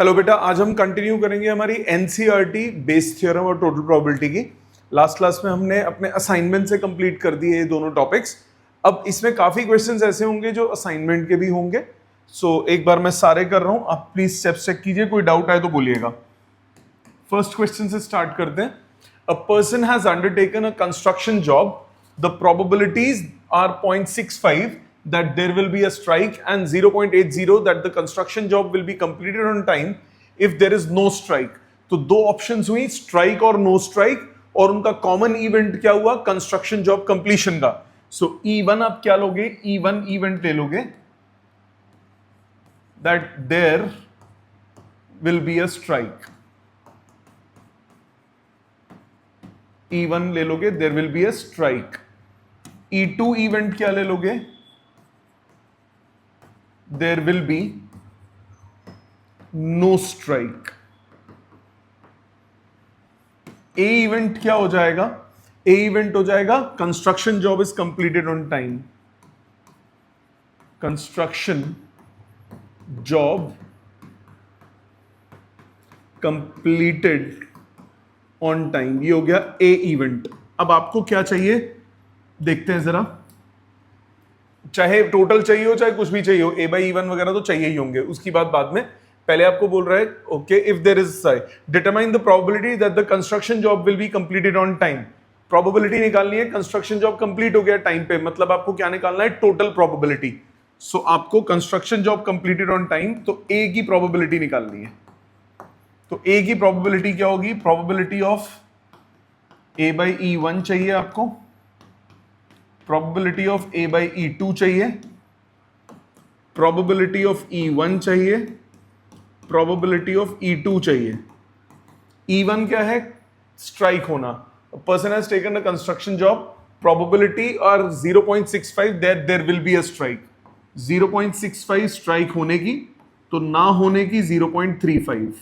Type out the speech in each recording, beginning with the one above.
Hello बेटा, आज हम कंटिन्यू करेंगे हमारी एनसीईआरटी बेस्ड थ्योरम और टोटल प्रोबेबिलिटी की। लास्ट क्लास में हमने अपने असाइनमेंट से कंप्लीट कर दिए ये दोनों टॉपिक्स। अब इसमें काफी क्वेश्चंस ऐसे होंगे जो असाइनमेंट के भी होंगे। एक बार मैं सारे कर रहा हूं, आप प्लीज स्टेप्स चेक कीजिए, कोई डाउट आए तो बोलिएगा। फर्स्ट क्वेश्चन से स्टार्ट करते हैं। A person has undertaken a construction job, the probabilities are 0.65 that there will be a strike and 0.80 that the construction job will be completed on time if there is no strike। तो दो options हुई, strike और no strike, और उनका common event क्या हुआ? Construction job completion का। सो E1 आप क्या लोगे? E1 इवेंट ले लोगे, that there will be a strike. E1 ले लोगे, there will be a strike. E2 event क्या ले लोगे? there will be no strike। A event क्या हो जाएगा? A इवेंट हो जाएगा construction job is completed on time. Construction job completed on time, ये हो गया A इवेंट। अब आपको क्या चाहिए देखते हैं जरा। चाहे टोटल चाहिए हो चाहे कुछ भी चाहिए हो, A बाई E1 वगैरह तो चाहिए ही होंगे, उसकी बात बाद में। पहले आपको बोल रहा है okay, if there is determine the probability that the construction job will be completed on time. Probability निकालनी है कंस्ट्रक्शन जॉब कंप्लीट हो गया टाइम पे, मतलब आपको क्या निकालना है? Total probability. सो आपको construction job completed on time, तो A की प्रोबेबिलिटी निकालनी है। तो A की प्रोबेबिलिटी क्या होगी? Probability of A by E1 चाहिए आपको, probability of A by E2 चाहिए, प्रोबेबिलिटी ऑफ E1 चाहिए, प्रोबेबिलिटी ऑफ E2 चाहिए। E1 क्या है? स्ट्राइक होना। Person has taken a construction job, probability और 0.65 that there will be a strike. 0.65 strike होने की, तो ना होने की 0.35।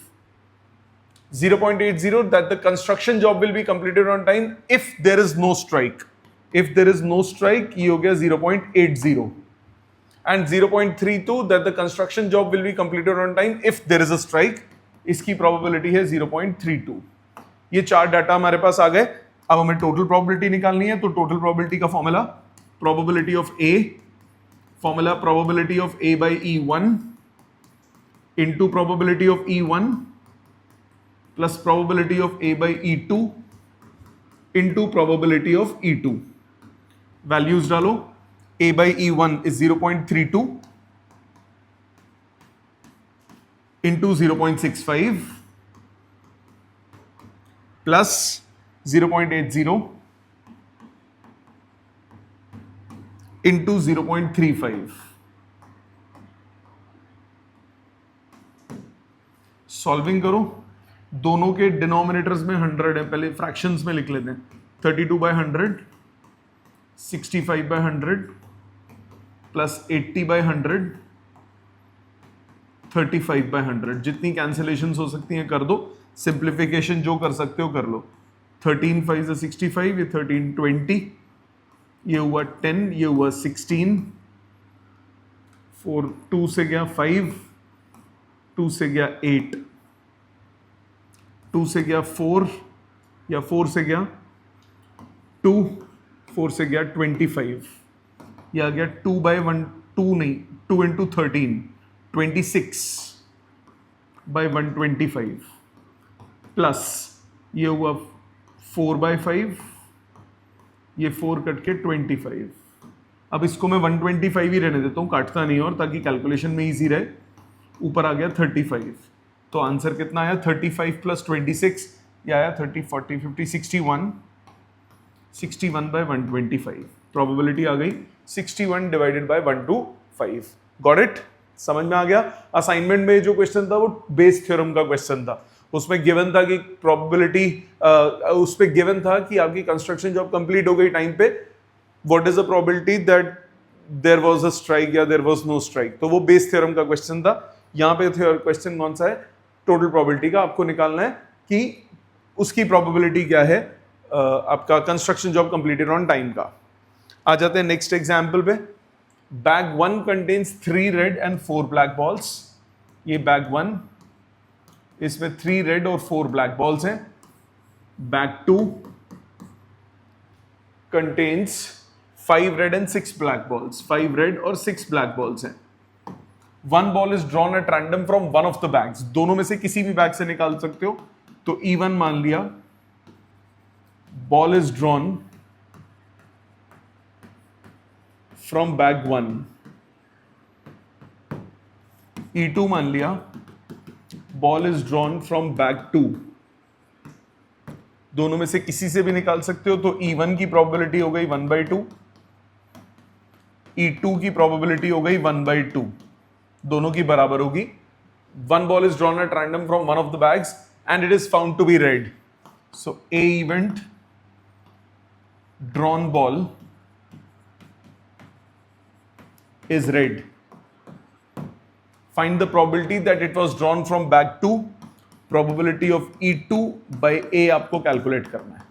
0.80 that the construction job will be completed on time if there is no strike। if there is no strike, ये हो गया 0.80, and 0.32 that the construction job will be completed on time if there is a strike, इसकी probability है 0.32। ये चार data हमारे पास आ गए। अब हमें टोटल प्रोबेबिलिटी निकालनी है, तो टोटल प्रोबेबिलिटी का formula probability of A, formula probability of A by E1 into probability of E1 plus probability of A by E2 into probability of E2। Values डालो। A by E1 is 0.32 into 0.65 plus 0.80 into 0.35। Solving करो, दोनों के denominators में 100 है, पहले fractions में लिख लेते हैं। 32 by 100, 65 by 100 plus 80 by 100, 35 by 100। जितनी कैंसिलेशंस हो सकती हैं कर दो, सिंप्लीफिकेशन जो कर सकते हो कर लो। 13 5 से 65, ये 13 20, ये हुआ 10, ये हुआ 16, 4 2 से गया 5, 2 से गया 8, 2 से गया 4, या 4 से गया 2, 4 से गया 25, ये आ गया 2 बाई 1, 2 नहीं, 2 इंटू 13, 26 बाई 125 प्लस ये हुआ 4 बाई 5, ये 4 कट के 25। अब इसको मैं 125 ही रहने देता हूँ, काटता नहीं, और ताकि कैलकुलेशन में इजी रहे। ऊपर आ गया 35, तो आंसर कितना आया? 35 प्लस 26, ये आया 30 40 50 61 बाई 125। प्रोबेबिलिटी आ गई 61 डिवाइडेड बाई 125। Got it? समझ में आ गया? असाइनमेंट में जो क्वेश्चन था वो बेस थ्योरम का क्वेश्चन था। उसमें गिवन था कि प्रोबेबिलिटी, उस पे गिवन था कि आपकी कंस्ट्रक्शन जॉब कंप्लीट हो गई टाइम पे, what is the probability that there was a strike या देयर वाज नो स्ट्राइक। तो वो बेस थ्योरम का क्वेश्चन था। यहाँ पे क्वेश्चन कौन सा है? टोटल प्रोबेबिलिटी का। आपको निकालना है कि उसकी प्रोबेबिलिटी क्या है आपका construction job completed on time का। आ जाते हैं नेक्स्ट एग्जाम्पल पे। Bag 1 contains 3 red and 4 black balls. ये बैग 1, इसमें 3 रेड और 4 ब्लैक बॉल्स हैं। Bag 2 contains 5 red and 6 black balls, 5 red और 6 ब्लैक बॉल्स हैं। 1 ball is drawn at random from one of the bags, दोनों में से किसी भी बैग से निकाल सकते हो। तो E1 मान लिया, ball is drawn from bag 1। E2 मान लिया, ball is drawn from bag 2। दोनों में से किसी से भी निकाल सकते हो। तो E1 की प्रोबेबिलिटी हो गई 1/2, E2 की प्रोबेबिलिटी हो गई 1/2, दोनों की बराबर होगी। 1 ball is drawn at random from one of the bags and it is found to be red. So A event, drawn ball is red. Find the probability that it was drawn from bag 2. Probability of E2 by A आपको calculate करना है।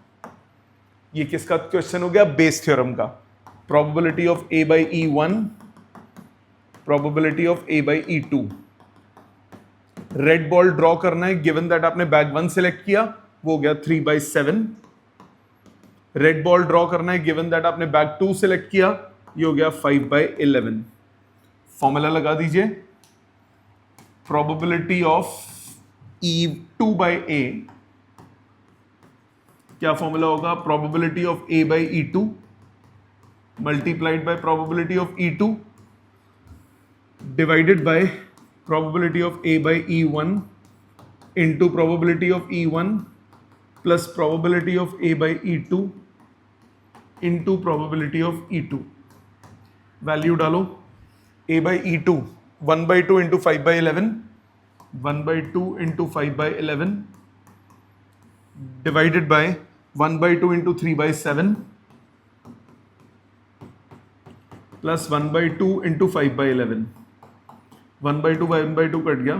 ये किसका question हो गया? Base theorem का। Probability of A by E1, probability of A by E2। Red ball draw करना है, गिवन दैट आपने बैग 1 सिलेक्ट किया, वो हो गया 3/7। रेड बॉल ड्रॉ करना है, गिवन दैट आपने बैग 2 सिलेक्ट किया, ये हो गया 5/11। फॉर्मूला लगा दीजिए, probability of E2 by A, क्या फॉर्मूला होगा? Probability of A by E2 multiplied by probability of E2 divided bye probability of A by E1 into probability of E1 plus probability of A by E2 into probability of E2। Value डालो। A by E2 1/2 into 5/11, 1/2 into 5/11 divided by 1/2 into 3/7 plus 1/2 into 5/11। 1/2 1/2 cut गया,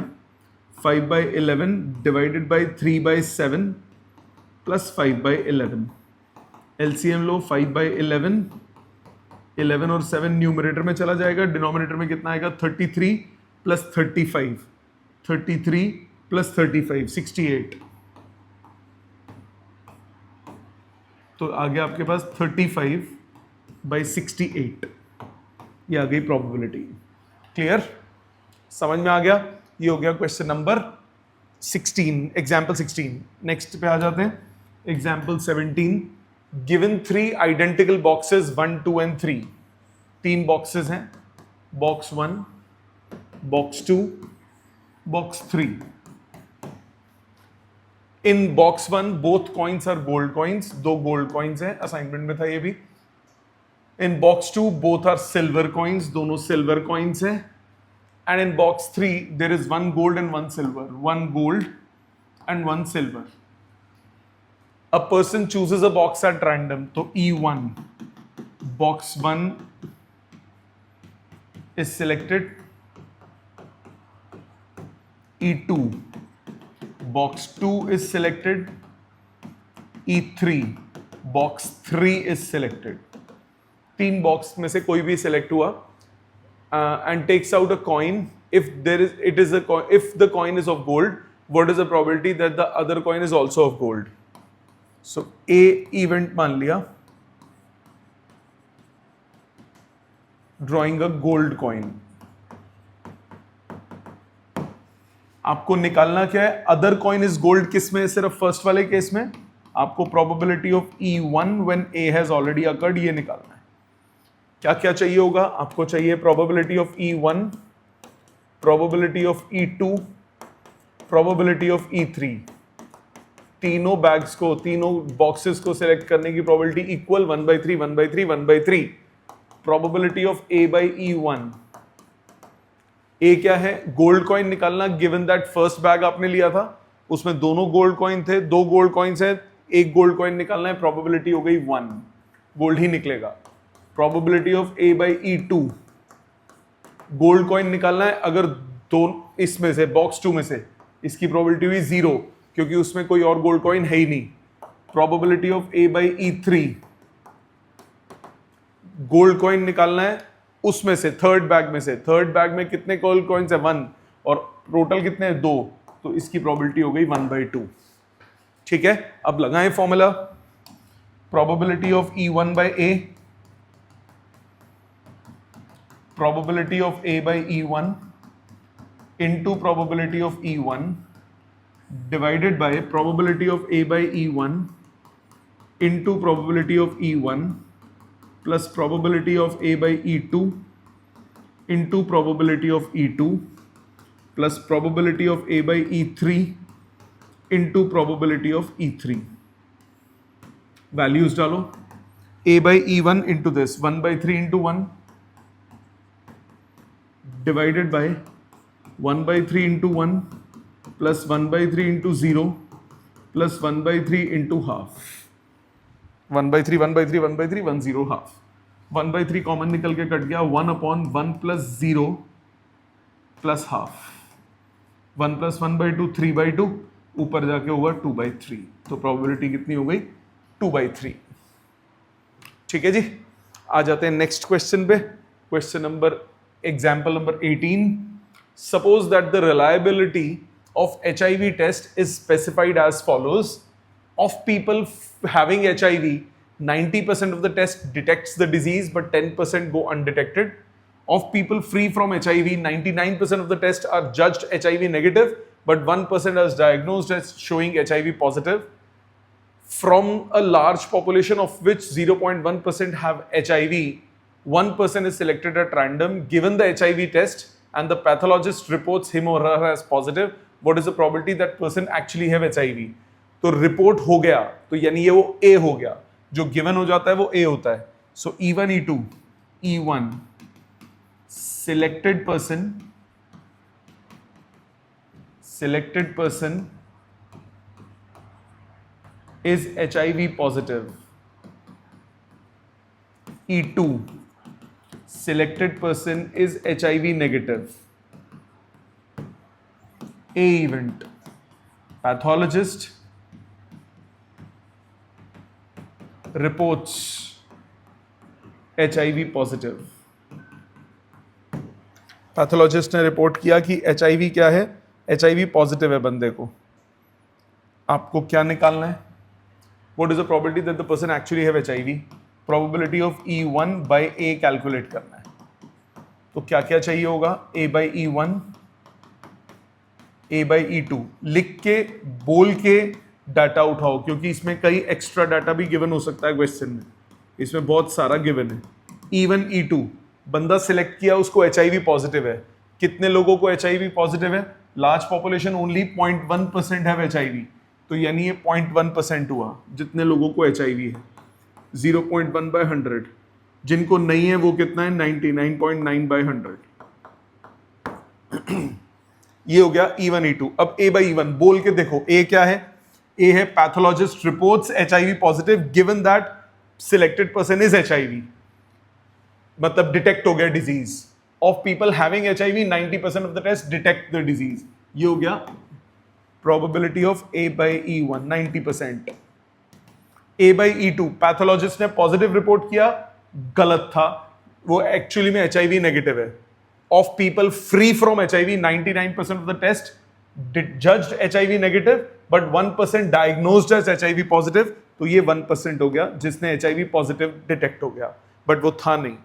5/11 divided by 3/7 plus 5/11। LCM लो, 5/11, 11 और 7 numerator में चला जाएगा, denominator में कितना आएगा? 33 plus 35, 33 plus 35 68। तो आ गया आपके पास 35/68। ये आ गई प्रोबेबिलिटी। क्लियर? समझ में आ गया? ये हो गया क्वेश्चन नंबर 16, एग्जाम्पल 16। नेक्स्ट पे आ जाते हैं, example 17। Given 3 identical boxes 1, 2 and 3। 3 boxes हैं, box 1, box 2, box 3। In box 1 both coins are gold coins, 2 gold coins हैं, असाइनमेंट में था ये भी। In box 2 both are silver coins, दोनों सिल्वर कॉइन्स हैं। And in box 3 there is 1 gold and 1 silver, 1 gold and 1 silver. A person chooses a box at random, तो E1 box 1 is selected, E2 box 2 is selected, E3 box 3 is selected। 3 box में से कोई भी select हुआ and takes out a coin. If the coin is of gold, what is the probability that the other coin is also of gold? So A event मान लिया, drawing a gold coin। आपको निकालना क्या है? Other coin is gold किस में? सिर्फ first वाले केस में। आपको probability of E1 when A has already occurred ये निकालना है। क्या क्या चाहिए होगा? आपको चाहिए probability of E1, probability of E2, probability of E3। तीनों बैग्स को, तीनों बॉक्सेस को सिलेक्ट करने की probability equal 1/3 1/3 1/3। Probability of A by E1। A क्या है? गोल्ड कॉइन निकालना, गिवन दैट फर्स्ट बैग आपने लिया था उसमें दोनों गोल्ड कॉइन थे, 2 गोल्ड कॉइन्स हैं, 1 गोल्ड कॉइन निकालना है, प्रोबेबिलिटी हो गई 1, गोल्ड ही निकलेगा। Probability of A by E2, gold coin निकालना है, अगर दोनों इसमें से बॉक्स 2 में से इसकी प्रोबेबिलिटी हुई 0 क्योंकि उसमें कोई और गोल्ड कॉइन है ही नहीं। Probability of A by E3, gold coin निकालना है उसमें से, थर्ड बैग में से। थर्ड बैग में कितने गोल्ड कॉइन्स है? 1 और टोटल कितने हैं? 2। तो इसकी प्रोबेबिलिटी हो गई 1/2। ठीक है, अब लगाएं formula, probability of E1 by A, probability of A by E1 into probability of E1 divided by probability of A by E1 into probability of E1 plus probability of A by E2 into probability of E2 plus probability of A by E3 into probability of E3। Values डालो, A by E1 into this 1/3 into 1 divided by 1/3 into 1 plus 1/3 into 0 plus 1/3 into half। 1/3 1/3 1/3 1 0 half। 1/3 common निकल के cut गया, 1/1 plus 0 plus half। 1 plus 1/2 3/2, ऊपर जाके होगा 2/3। तो probability कितनी हो गई? 2/3। ठीक है जी, आ जाते हैं नेक्स्ट क्वेश्चन पे। Question number, example number 18। Suppose that the reliability of HIV test is specified as follows: of people having HIV, 90% of the test detects the disease but 10% go undetected. Of people free from HIV, 99% of the tests are judged HIV negative but 1% is diagnosed as showing HIV positive. From a large population of which 0.1% have HIV, 1% is selected at random, given the HIV test and the pathologist reports him or her as positive. What is the probability that person actually have HIV? तो report हो गया तो यानी ये वो A हो गया, जो गिवन हो जाता है वो A होता है। सो E1 E2, E1 selected person is HIV positive. E2 selected person is HIV negative. A event, pathologist reports HIV positive। Pathologist ने रिपोर्ट किया कि HIV क्या है? HIV पॉजिटिव है बंदे को। आपको क्या निकालना है? What is the probability that the person actually have HIV? Probability of E1 by A calculate करना है। तो क्या क्या चाहिए होगा? A by E1, A by E2 लिख के बोल के डाटा उठाओ, क्योंकि इसमें कई एक्स्ट्रा डाटा भी गिवन हो सकता है क्वेश्चन में, इसमें बहुत सारा गिवन है। E1 E2 बंदा सिलेक्ट किया, उसको HIV पॉजिटिव है। कितने लोगों को HIV पॉजिटिव है? लार्ज पॉपुलेशन, ओनली 0.1% है HIV, तो यानी ये 0.1% हुआ जितने लोगों को HIV है। 0.1/100, जिनको नहीं है वो कितना है? 99.9/100। ये हो गया E1 E2। अब A by E1 बोल के देखो, A क्या है? A है pathologist reports HIV positive given that selected person is HIV, मतलब डिटेक्ट हो गया disease. Of people having HIV, 90% of the test detect the disease. ये हो गया probability of A by E1 90%। A by E2 pathologist ने positive report किया, गलत था, वो एक्चुअली में HIV नेगेटिव है। Of people free from HIV, 99% of the test judged HIV negative, but 1% diagnosed as HIV positive। तो ये 1% हो गया जिसने HIV पॉजिटिव डिटेक्ट हो गया, बट वो था नहीं।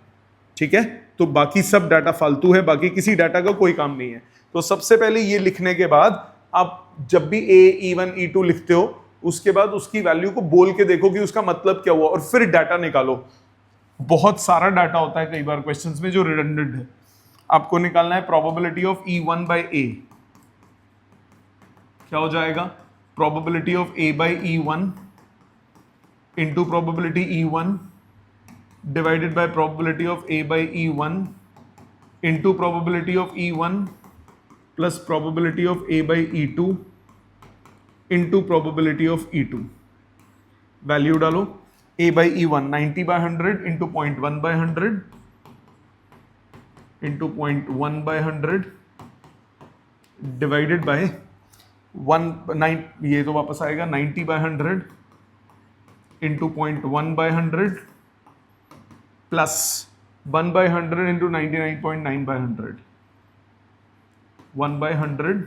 ठीक है, तो बाकी सब डाटा फालतू है, बाकी किसी डाटा का कोई काम नहीं है। तो सबसे पहले ये लिखने के बाद आप जब भी A, E1, E2 लिखते हो, उसके बाद उसकी वैल्यू को बोल के देखो कि उसका मतलब क्या हुआ, और फिर डाटा निकालो। बहुत सारा डाटा होता है कई बार क्वेश्चंस में जो रिडंडेंट है। आपको निकालना है probability of E1 by A। क्या हो जाएगा? Probability of A by E1 into probability E1 divided by probability of A by E1 into probability of E1 plus probability of A by E2 into probability of E2। Value डालो। A by E1 90/100 into 0.1/100 into 0.1/100 divided by 1/9, ये तो वापस आएगा 90/100 into 0.1/100 plus 1/100 into 99.9/100। 1/100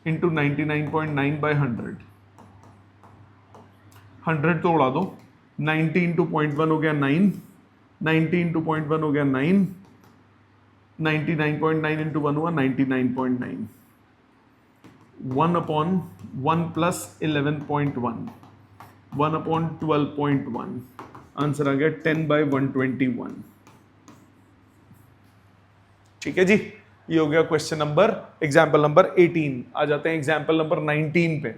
into 99.9 by 100, 100 तो उड़ा दो, 90 into 0.1 हो गया 9, 90 इंटू 0.1 हो गया 9, 99.9 इंटू 1 हुआ 99.9, 1 अपॉन 1 प्लस 11.1, 1 अपॉन 12.1, आंसर आ गया 10 बाई 121। ठीक है जी, ये हो गया क्वेश्चन नंबर, एग्जाम्पल नंबर 18। आ जाते हैं एग्जाम्पल नंबर 19 पे।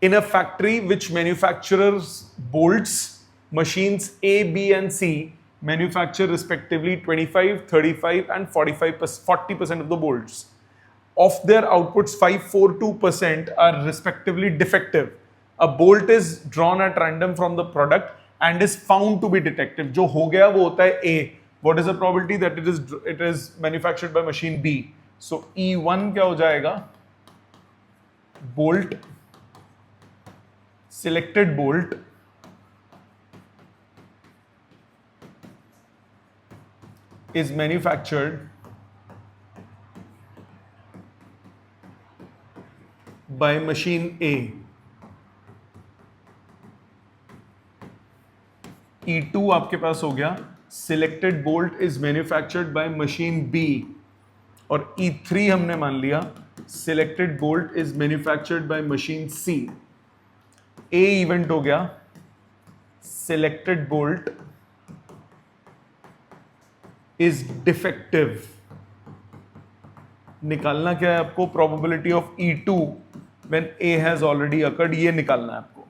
In a factory which manufacturers bolts, machines A, B and C manufacture respectively 25, 35 and 40% of the bolts. Of their outputs, 542% are respectively defective. A bolt is drawn at random from the product and is found to be defective. जो हो गया वो होता है A. What is the probability that it is manufactured by machine B? So E1 क्या हो जाएगा? Bolt, selected bolt is manufactured by machine A. E2 आपके पास हो गया, selected bolt is manufactured by machine B, और E3 हमने मान लिया selected bolt is manufactured by machine C. A event हो गया, selected bolt is defective. निकालना क्या है आपको? probability of E2 when A has already occurred, ये निकालना है आपको।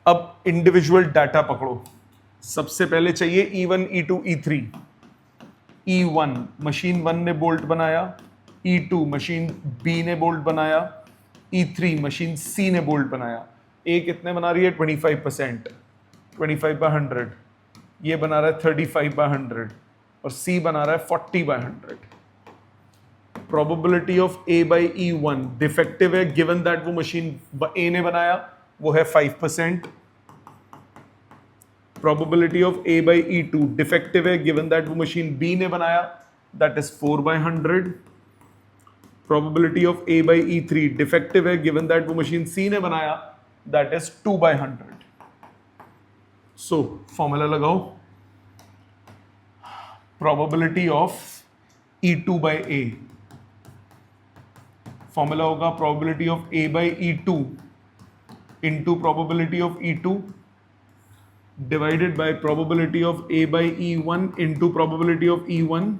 अब इंडिविजुअल डाटा पकड़ो। सबसे पहले चाहिए E1, E2, E3। E1 machine 1 ने बोल्ट बनाया, E2 मशीन B ने बोल्ट बनाया, E3 मशीन C ने बोल्ट बनाया। A कितने बना रही है? 25%, 25/100। ये बना रहा है 35/100 और C बना रहा है 40/100। Probability of A by E1 defective है, गिवन दैट वो मशीन A ने बनाया, वो है 5%। Probability of A by E2 defective है, गिवन दैट वो मशीन B ने बनाया, that is 4/100। Probability of A by E3 defective है, गिवन दैट वो मशीन C ने बनाया, दैट इज 2/100। सो फॉर्मूला लगाओ, probability of E2 by A, formula होगा probability of A by E2 into probability of E2 divided by probability of A by E1 into probability of E1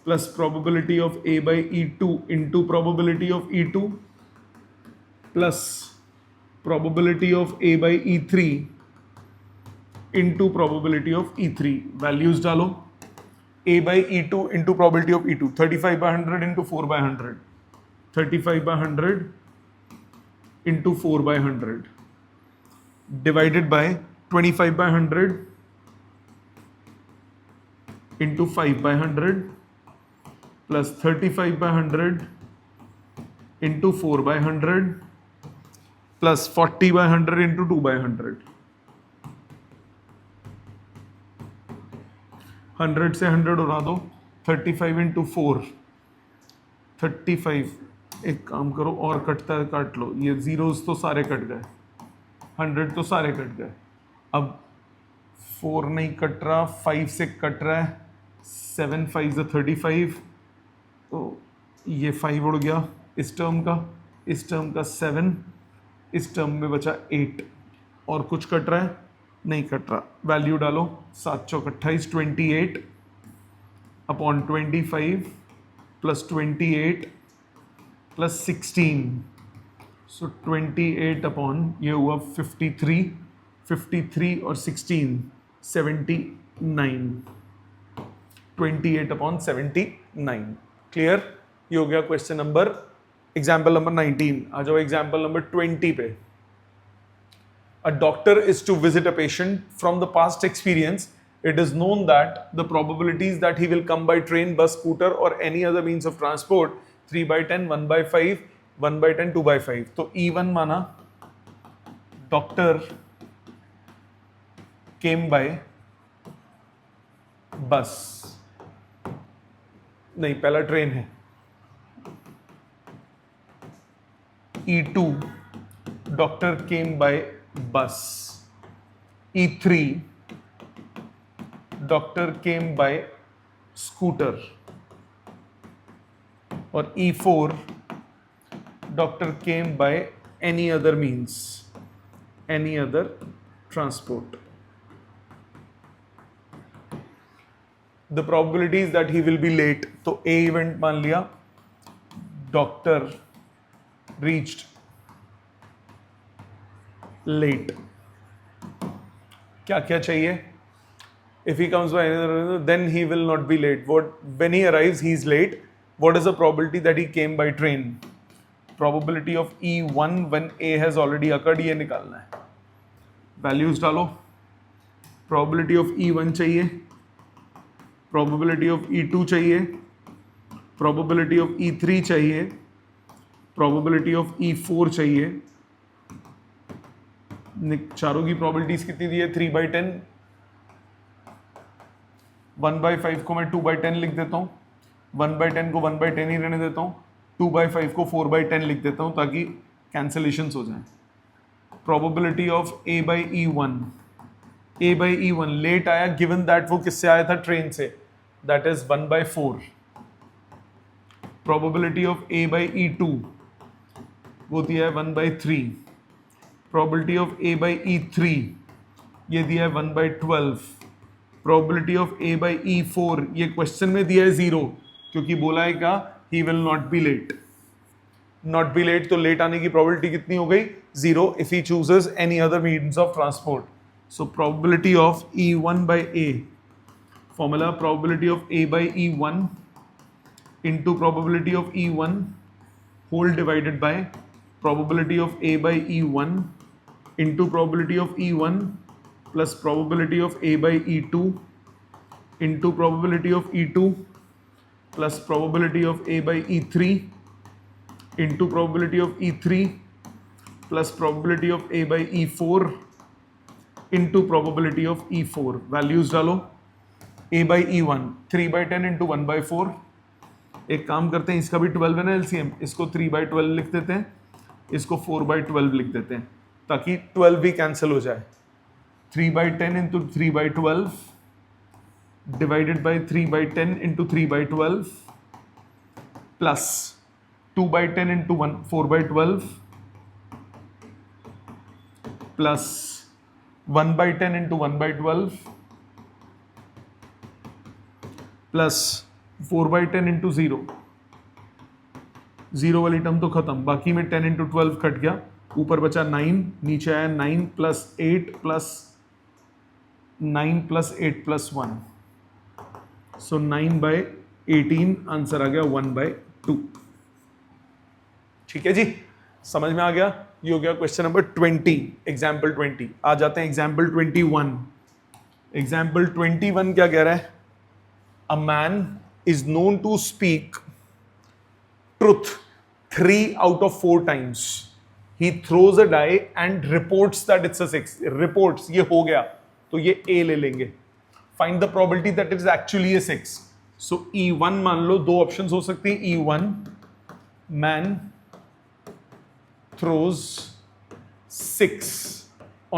plus probability of A by E2 into probability of E2 plus probability of A by E3 into probability of E3। Values डालो, A by E2 into probability of E2 35/100 into 4/100, 35/100 into 4/100 divided by 25/100 into 5/100 plus 35/100 into 4/100 plus 40/100 into 2/100। 100 से 100 उड़ा दो, 35 into 4 35। एक काम करो और कटता है काट लो, ये जीरोस तो सारे कट गए, 100 तो सारे कट गए। अब 4 नहीं कट रहा, 5 से कट रहा है, 7 5 35, तो ये 5 उड़ गया इस टर्म का, इस टर्म का 7, इस टर्म में बचा 8, और कुछ कट रहा है? नहीं कट रहा। वैल्यू डालो, 7 चौक 28, 28 अपॉन 25 प्लस 28 प्लस 16, सो 28 अपॉन ये हुआ 53, 53 और 16 79, 28 अपॉन 79। क्लियर? ये हो गया क्वेश्चन नंबर, एग्जाम्पल नंबर 19। आ जाओ एग्जाम्पल नंबर 20 पे। A doctor is to visit a patient. From the past experience, it is known that the probabilities that he will come by train, bus, scooter or any other means of transport 3/10, 1/5, 1/10, 2/5। तो E1 माना doctor came by bus, नहीं पहला train है, E2 doctor came bye बस, E3 doctor came bye scooter, और E4 doctor came by any other means, any other transport. The probabilities that he will be late, तो A event मान लिया, doctor reached late. क्या क्या चाहिए? If he comes by another reason, then he will not be late. When he arrives, he is late. What is the probability that he came by train? Probability of E1 when A has already occurred, ये निकालना है. Values डालो. Probability of E1 चाहिए, probability of E2 चाहिए, probability of E3 चाहिए, probability of E4 चाहिए. चारों की probabilities कितनी दी है? 3/10. 1/5 को मैं 2/10 लिख देता हूँ, 1/10 को 1/10 ही रहने देता हूँ, 2/5 को 4/10 लिख देता हूँ ताकि कैंसलेशंस हो जाएं. प्रोबेबिलिटी ऑफ A/E1 लेट आया, गिवन दैट वो किससे आया था? ट्रेन से, that is 1/4. Probability of A/E2 वो दिया है 1/3. प्रोबेबिलिटी ऑफ A/E3 ये दिया है 1/12. प्रोबेबिलिटी ऑफ A/E4 ये क्वेश्चन में दिया है 0, क्योंकि बोला है क्या? He will not be late. Not be late, तो लेट आने की प्रोबेबिलिटी कितनी हो गई? 0 if he chooses any other means of transport. So probability of E1/A, formula probability of A/E1 into probability of E1 whole divided by probability of A/E1 into probability of E1 plus probability of A/E2 into probability of E2 plus probability of A/E3 into probability of E3 plus probability of A/E4 into probability of E4. Values डालो. A/E1 3/10 into 1/4. एक काम करते हैं, इसका भी 12 है ना LCM, इसको 3/12 लिख देते हैं, इसको 4/12 लिख देते हैं ताकि 12 भी कैंसिल हो जाए. 3/10 into 3/12 divided by 3/10 into 3/12 plus 2/10 into 4/12 plus 1/10 into 1/12 plus 4/10 into 0. 0 वाली टर्म तो खत्म, बाकी में 10 into 12 कट गया, ऊपर बचा 9, नीचे आया 9 plus 8 plus 9 plus 8 plus 1. So 9/18 answer आ गया 1/2. ठीक है जी, समझ में आ गया? ये हो गया क्वेश्चन नंबर 20, एग्जाम्पल 20. आ जाते हैं एग्जाम्पल 21. एग्जाम्पल 21 क्या कह रहा है? A man is known to speak truth 3 out of 4 times. He throws a die and reports that it's a 6. Reports, ये हो गया तो ये A ले लेंगे. Find the probability that it is actually a 6. So E1 मान लो, दो options हो सकती हैं. E1 man throws 6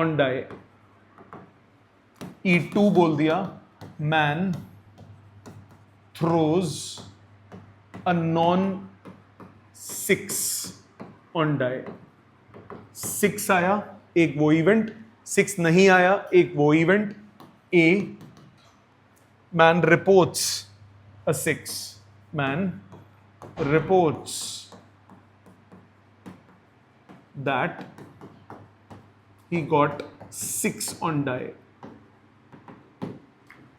on die. E2 बोल दिया man throws a non 6 on die. 6 आया, एक वो इवेंट, 6 नहीं आया, एक वो event. A man reports a 6. Man reports that he got 6 on die.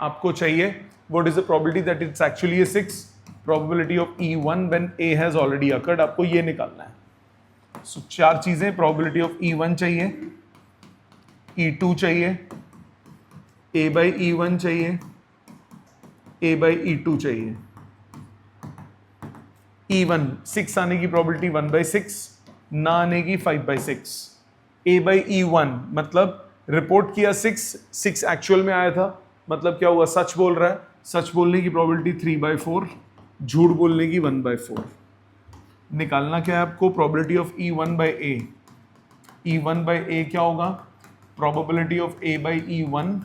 आपको चाहिए what is the probability that it's actually a 6? Probability of E1 when A has already occurred. आपको ये निकालना है. So 4 चीजें, probability of E1 चाहिए, E2 चाहिए, A/E1 चाहिए, A/E2 चाहिए. E1 6 आने की probability 1/6, ना आने की 5/6. A/E1 मतलब रिपोर्ट किया 6 एक्चुअल में आया था, मतलब क्या हुआ? सच बोल रहा है, सच बोलने की probability 3/4, झूठ बोलने की 1/4. निकालना क्या है आपको, probability of E1 by a. E1 by a क्या होगा, probability of A by E1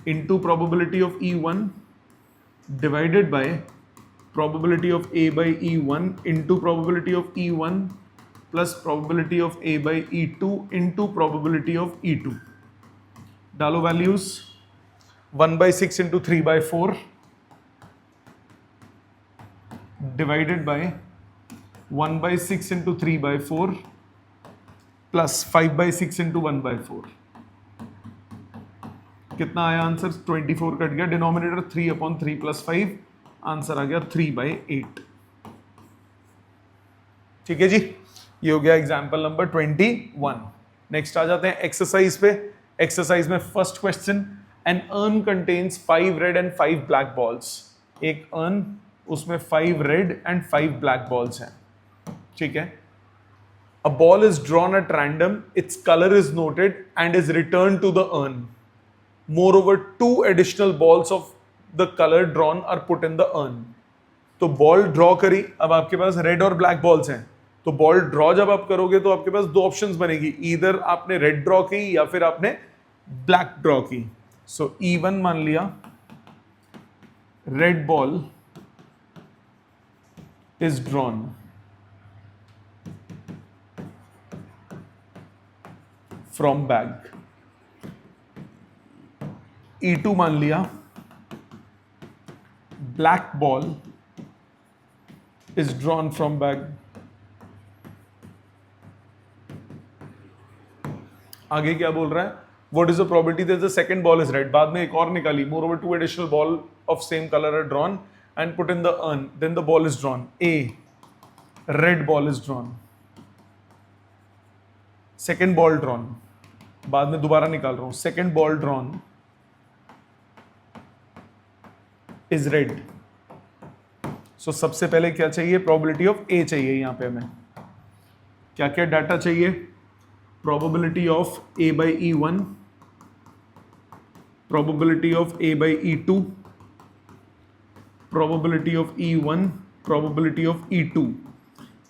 into probability of E1 divided by probability of A by E1 into probability of E1 plus probability of A by E2 into probability of E2। डालो values, 1/6 into 3/4 divided by 1/6 into 3/4 plus 5/6 into 1/4। कितना आया answer, 24 cut गया, denominator 3/3 plus 5, answer आ गया 3/8। ठीक है जी, ये हो गया एग्जाम्पल नंबर 21। नेक्स्ट आ जाते हैं एक्सरसाइज पे। एक्सरसाइज में first question, an urn contains 5 red and 5 black balls. एक अर्न, उसमें 5 रेड एंड 5 ब्लैक बॉल्स हैं। ठीक है, a ball is drawn at random, its color is noted and is returned to the urn. Moreover, 2 additional balls of the color drawn are put in the urn. तो ball draw करी, अब आपके पास red और black balls हैं, तो ball draw जब आप करोगे तो आपके पास 2 ऑप्शंस बनेगी, ईदर आपने रेड ड्रॉ की या फिर आपने ब्लैक ड्रॉ की। सो E1 मान लिया, red ball is drawn from bag. E2 मान लिया, black ball is drawn from bag. आगे क्या बोल रहा है, what is the probability that the second ball is red. बाद में एक और निकाली, moreover 2 additional ball of same colour are drawn and put in the urn, then the ball is drawn. A, red ball is drawn, second ball drawn, बाद में दोबारा निकाल रहा हूं, second ball drawn is red. So सबसे पहले क्या चाहिए, प्रोबेबिलिटी ऑफ ए चाहिए। यहां पे हमें क्या क्या डाटा चाहिए, probability of A by E1, probability of A by E2, probability of E1, probability of E2।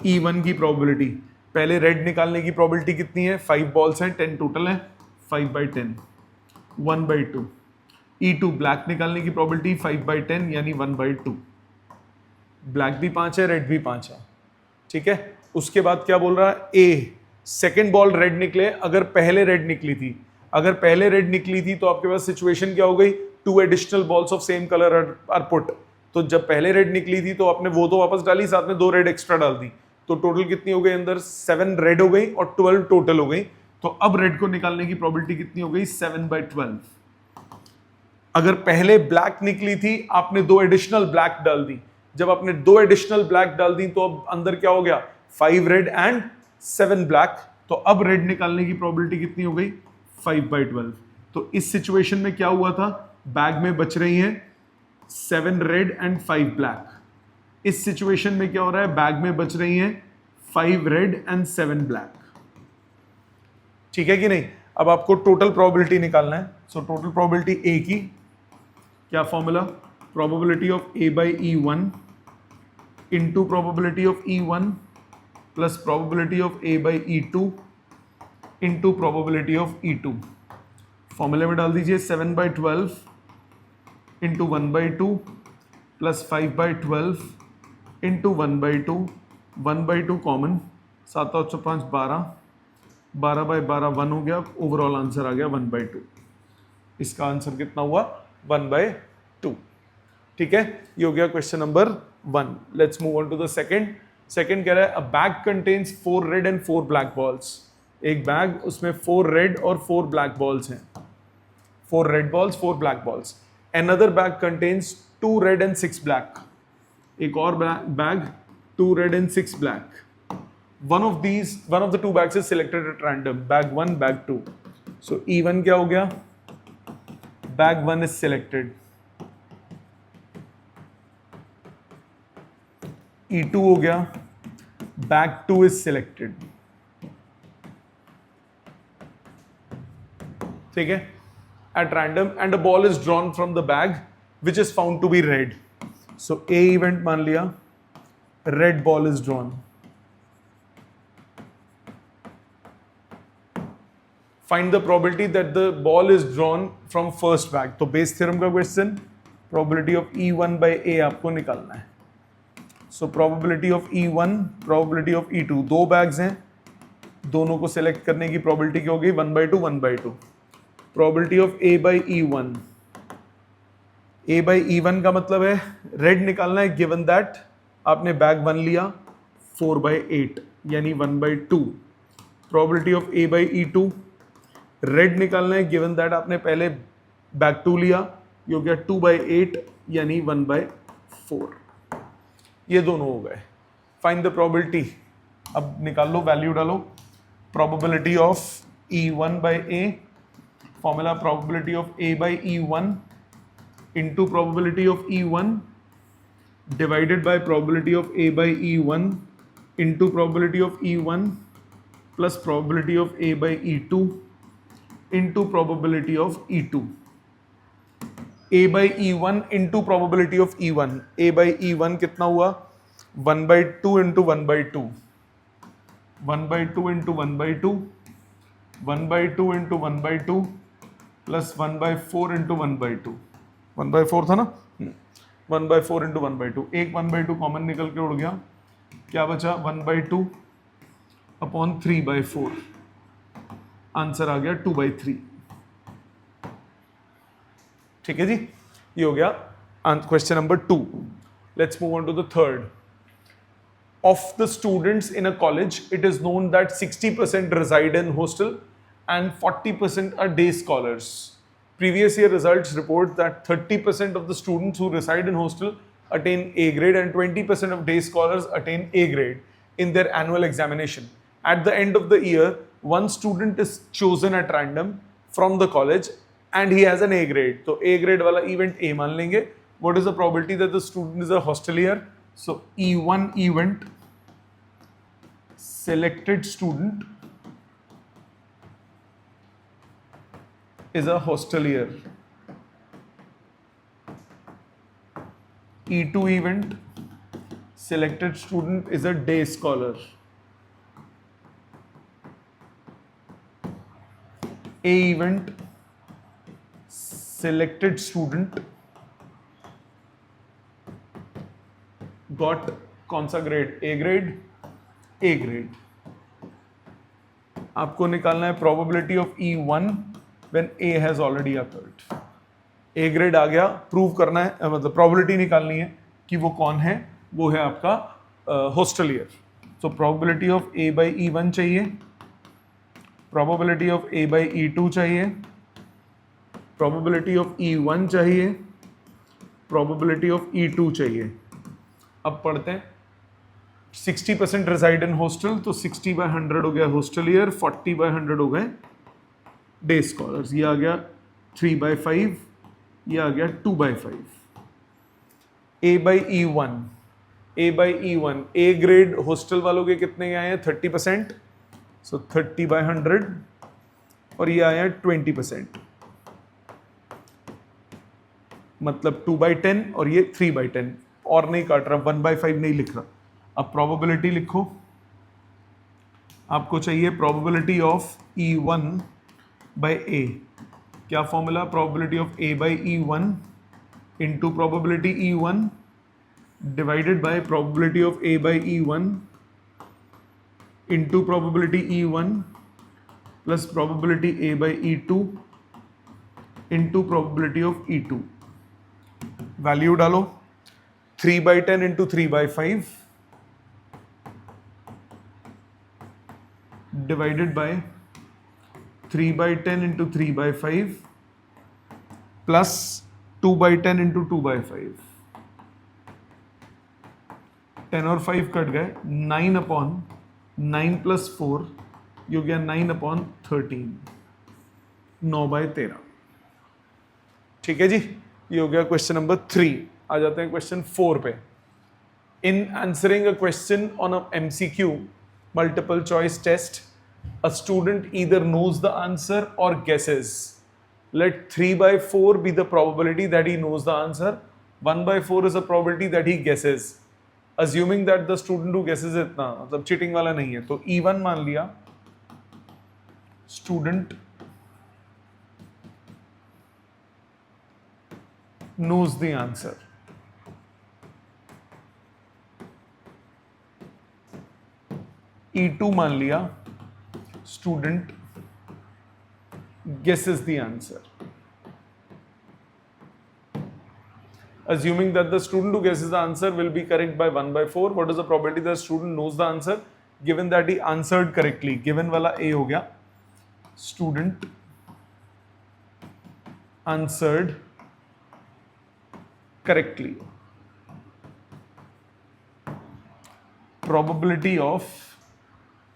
E1 की प्रोबेबिलिटी, पहले रेड निकालने की प्रोबेबिलिटी कितनी है, 5 बॉल्स हैं, 10 टोटल है, 5/10, 1/2। E2 ब्लैक निकालने की प्रोबेबिलिटी 5/10 यानी 1/2। ब्लैक भी 5 है, रेड भी 5 है। ठीक है, उसके बाद क्या बोल रहा है, ए, सेकेंड बॉल रेड निकले, अगर पहले रेड निकली थी, अगर पहले रेड निकली थी तो आपके पास सिचुएशन क्या हो गई, 2 additional balls of same colour are put. तो जब पहले रेड निकली थी तो आपने वो तो वापस डाली, साथ में 2 रेड एक्स्ट्रा डाल दी, तो टोटल कितनी हो गई अंदर, 7 रेड हो गई और 12 टोटल हो गई। तो अब रेड को निकालने की प्रोबेबिलिटी कितनी हो गई, 7/12। अगर पहले ब्लैक निकली थी, आपने 2 एडिशनल ब्लैक डाल दी, जब आपने 2 एडिशनल ब्लैक डाल दी तो अब अंदर क्या हो गया, 5 रेड एंड 7 ब्लैक। तो अब रेड निकालने की प्रोबेबिलिटी कितनी हो गई, 5/12। तो इस सिचुएशन में क्या हुआ था, बैग में बच रही हैं 7 रेड एंड 5 ब्लैक। इस सिचुएशन में क्या हो रहा है, बैग में बच रही हैं 5 रेड एंड 7 ब्लैक। ठीक है कि नहीं। अब आपको टोटल प्रोबेबिलिटी निकालना है। सो टोटल प्रोबेबिलिटी ए की क्या formula, probability of A by E1 into probability of E1 plus probability of A by E2 into probability of E2। फॉर्मूले में डाल दीजिए 7/12 इंटू 1/2 प्लस 5/12 इंटू 1/2, 1/2 कॉमन, 7 और 5 12, 12/12 1 हो गया, ओवरऑल आंसर आ गया 1/2। इसका आंसर कितना हुआ, 1/2। ठीक है, ये हो गया question number 1। Let's move on to the second. Second कह रहा है, a bag contains 4 red and 4 black balls. एक बैग, उसमें 4 रेड और 4 ब्लैक बॉल्स हैं, 4 red balls 4 black balls. Another bag contains 2 red and 6 black. एक और bag 2 red and 6 black. One of the 2 bags is selected at random. Bag 1, bag 2. So E1 क्या हो गया, bag 1 is selected. E2 हो गया, bag 2 is selected. ठीक है, at random and a ball is drawn from the bag which is found to be red. So A event मान लिया, red ball is drawn. Find the probability that the ball is drawn from first bag. तो Bayes theorem का question, probability of E1 by a आपको निकालना है। So probability of E1, probability of E2, दो bags हैं, दोनों को select करने की प्रोबेबिलिटी क्या होगी, 1/2 1/2। Probability of A by E1, A by E1 का मतलब है रेड निकालना है, गिवन दैट आपने बैग 1 लिया 4/8 यानी 1/2। Probability of A by E2, red निकालना है, गिवन दैट आपने पहले बैग 2 लिया, ये हो गया 2/8 यानी 1/4। ये दोनों हो गए। फाइंड द प्रोबेबिलिटी, अब निकाल लो, वैल्यू डालो। Probability of E1 by A, formula probability of A by E1 into probability of E1 divided by probability of A by E1 into probability of E1 plus probability of A by E2 into probability of E2. A by E1 into probability of E1. A by E1 कितना हुआ, 1/2 into 1/2, 1/2 into 1/2, 1/2 into 1/2 plus 1/4 into 1/2, 1/4 था ना, 1/4 into 1/2, एक 1/2 common निकल के उड़ गया, क्या बचा 1/2 अपॉन 3/4, आंसर आ गया 2/3। ठीक है जी, ये हो गया question number 2। Let's move on to the third. Of the students in a college, it is known that 60% reside in hostel and 40% are day scholars. Previous year results report that 30% of the students who reside in hostel attain A grade and 20% of day scholars attain A grade in their annual examination. At the end of the year, one student is chosen at random from the college and he has an A grade. So A grade वाला event A मान लेंगे. What is the probability that the student is a hostelier? So E1 event, selected student is a hostelier. E2 event, selected student is a day scholar. A event, selected student got कौन सा grade, A grade, A grade. आपको निकालना है probability of E1 when A has already occurred. A grade आ गया, prove करना है, मतलब प्रोबेबिलिटी निकालनी है कि वो कौन है, वो है आपका hosteller. So probability of A by E1 चाहिए, probability of A by E2 चाहिए, प्रोबेबिलिटी ऑफ E1 चाहिए, प्रोबेबिलिटी ऑफ E2 चाहिए। अब पढ़ते हैं। 60% रिजाइड इन हॉस्टल, तो 60/100 हो गया हॉस्टलियर, 40/100 हो गए डे स्कॉलर्स। ये आ गया 3/5, ये आ गया 2/5। A by E1, A by E1, A grade hostel वालों के कितने आए हैं 30%, सो 30/100, और ये आया 20%, मतलब 2/10, और ये 3/10, और नहीं काट रहा, 1/5 नहीं लिख रहा। अब प्रोबेबिलिटी लिखो, आपको चाहिए probability of E1 by a. क्या formula, probability of A by E1 into probability E1 divided by probability of A by E1 into probability E1 plus probability A by E2 into probability of E2। Value डालो, 3/10 into 3/5 divided by 3/10 into 3/5 plus 2/10 into 2/5, 10 और 5 cut गए, 9/9 plus 4, ये हो गया 9/13, 9/13। ठीक है जी, ये हो गया क्वेश्चन नंबर 3। आ जाते हैं क्वेश्चन 4 पे। In answering a question on a MCQ multiple choice test, a student either knows the answer or guesses. Let 3/4 be the probability that he knows the answer, 1/4 is a probability that he guesses. Assuming that the student who guesses इतना, मतलब cheating वाला नहीं है, तो E1 मान लिया, student knows the answer. E2 मान लिया, student guesses the answer. Assuming that the student who guesses the answer will be correct by 1 by 4, what is the probability that the student knows the answer given that he answered correctly? Given वाला A हो गया, student answered correctly. Probability of,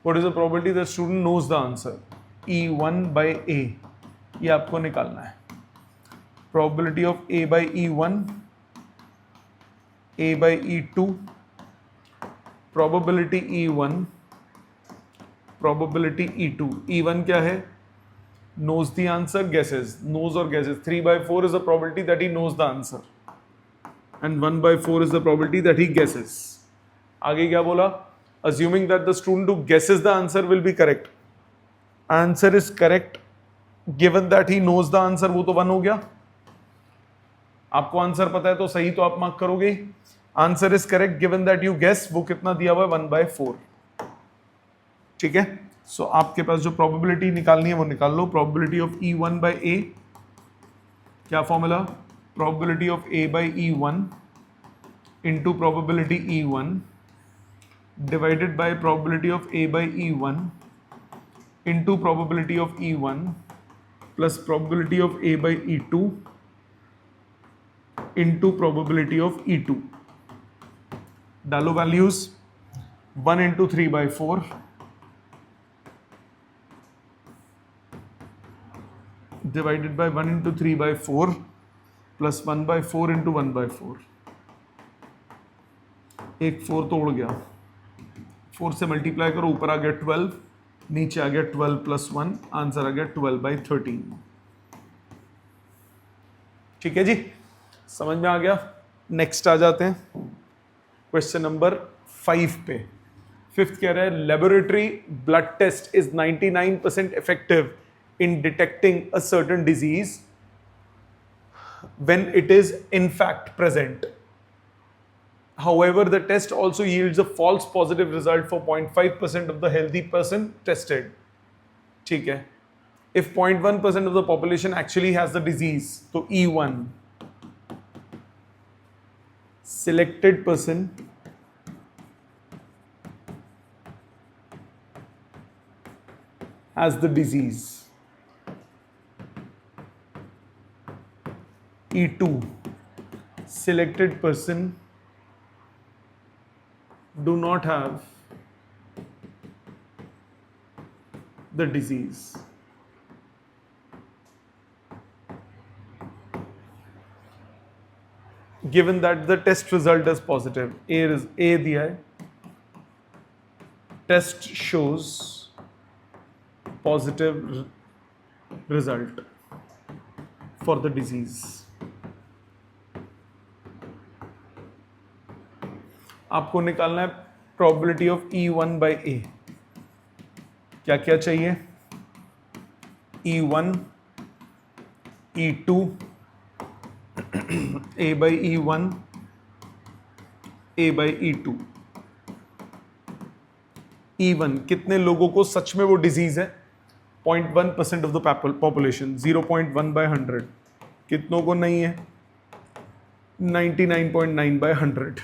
what is the probability that student knows the answer? E1 by A, ये आपको निकालना है. Probability of A by E1, A by E2, probability E1, probability E2. E1 क्या है? Knows the answer, guesses. Knows or guesses. 3 by 4 is the probability that he knows the answer. And 1 by 4 is the probability that he guesses. आगे क्या बोला? Assuming that the student who guesses the answer will be correct. Answer is correct given that he knows the answer, वो तो 1 हो गया. आपको answer पता है तो सही तो आप मार्क करोगे. Answer is correct given that you guess, वो कितना दिया हुआ है? 1 by 4. ठीक है. सो आपके पास जो प्रोबेबिलिटी निकालनी है वो निकाल लो. Probability of E1 by A, क्या formula? Probability of A by E1 into probability E1 divided by probability of A by E1 into probability of E1 plus probability of A by E2 into probability of E2. डालो values. 1 into 3 by 4 divided by 1 into 3 by 4 plus 1 by 4 into 1 by 4. एक 4 तो उड़ गया. 4 से multiply करो, ऊपर आ गया 12, नीचे आ गया 12 plus 1, आंसर आ गया 12 by 13. ठीक है जी, समझ में आ गया. नेक्स्ट आ जाते हैं क्वेश्चन नंबर 5 पे. 5th कह रहा है laboratory blood test is 99% effective in detecting a certain disease when it is in fact present. However, the test also yields a false positive result for 0.5% of the healthy person tested. ठीक है. If 0.1% of the population actually has the disease, तो E1 selected person has the disease. E2 selected person do not have the disease. Given that the test result is positive, A दिया है, test shows positive result for the disease. आपको निकालना है probability of E1 by A. क्या क्या चाहिए? E1, E2, A by E1, A by E2. E1 कितने लोगों को सच में वो डिजीज है? 0.1% ऑफ द पॉपुलेशन. 0.1 by 100. कितनों को नहीं है? 99.9 by 100.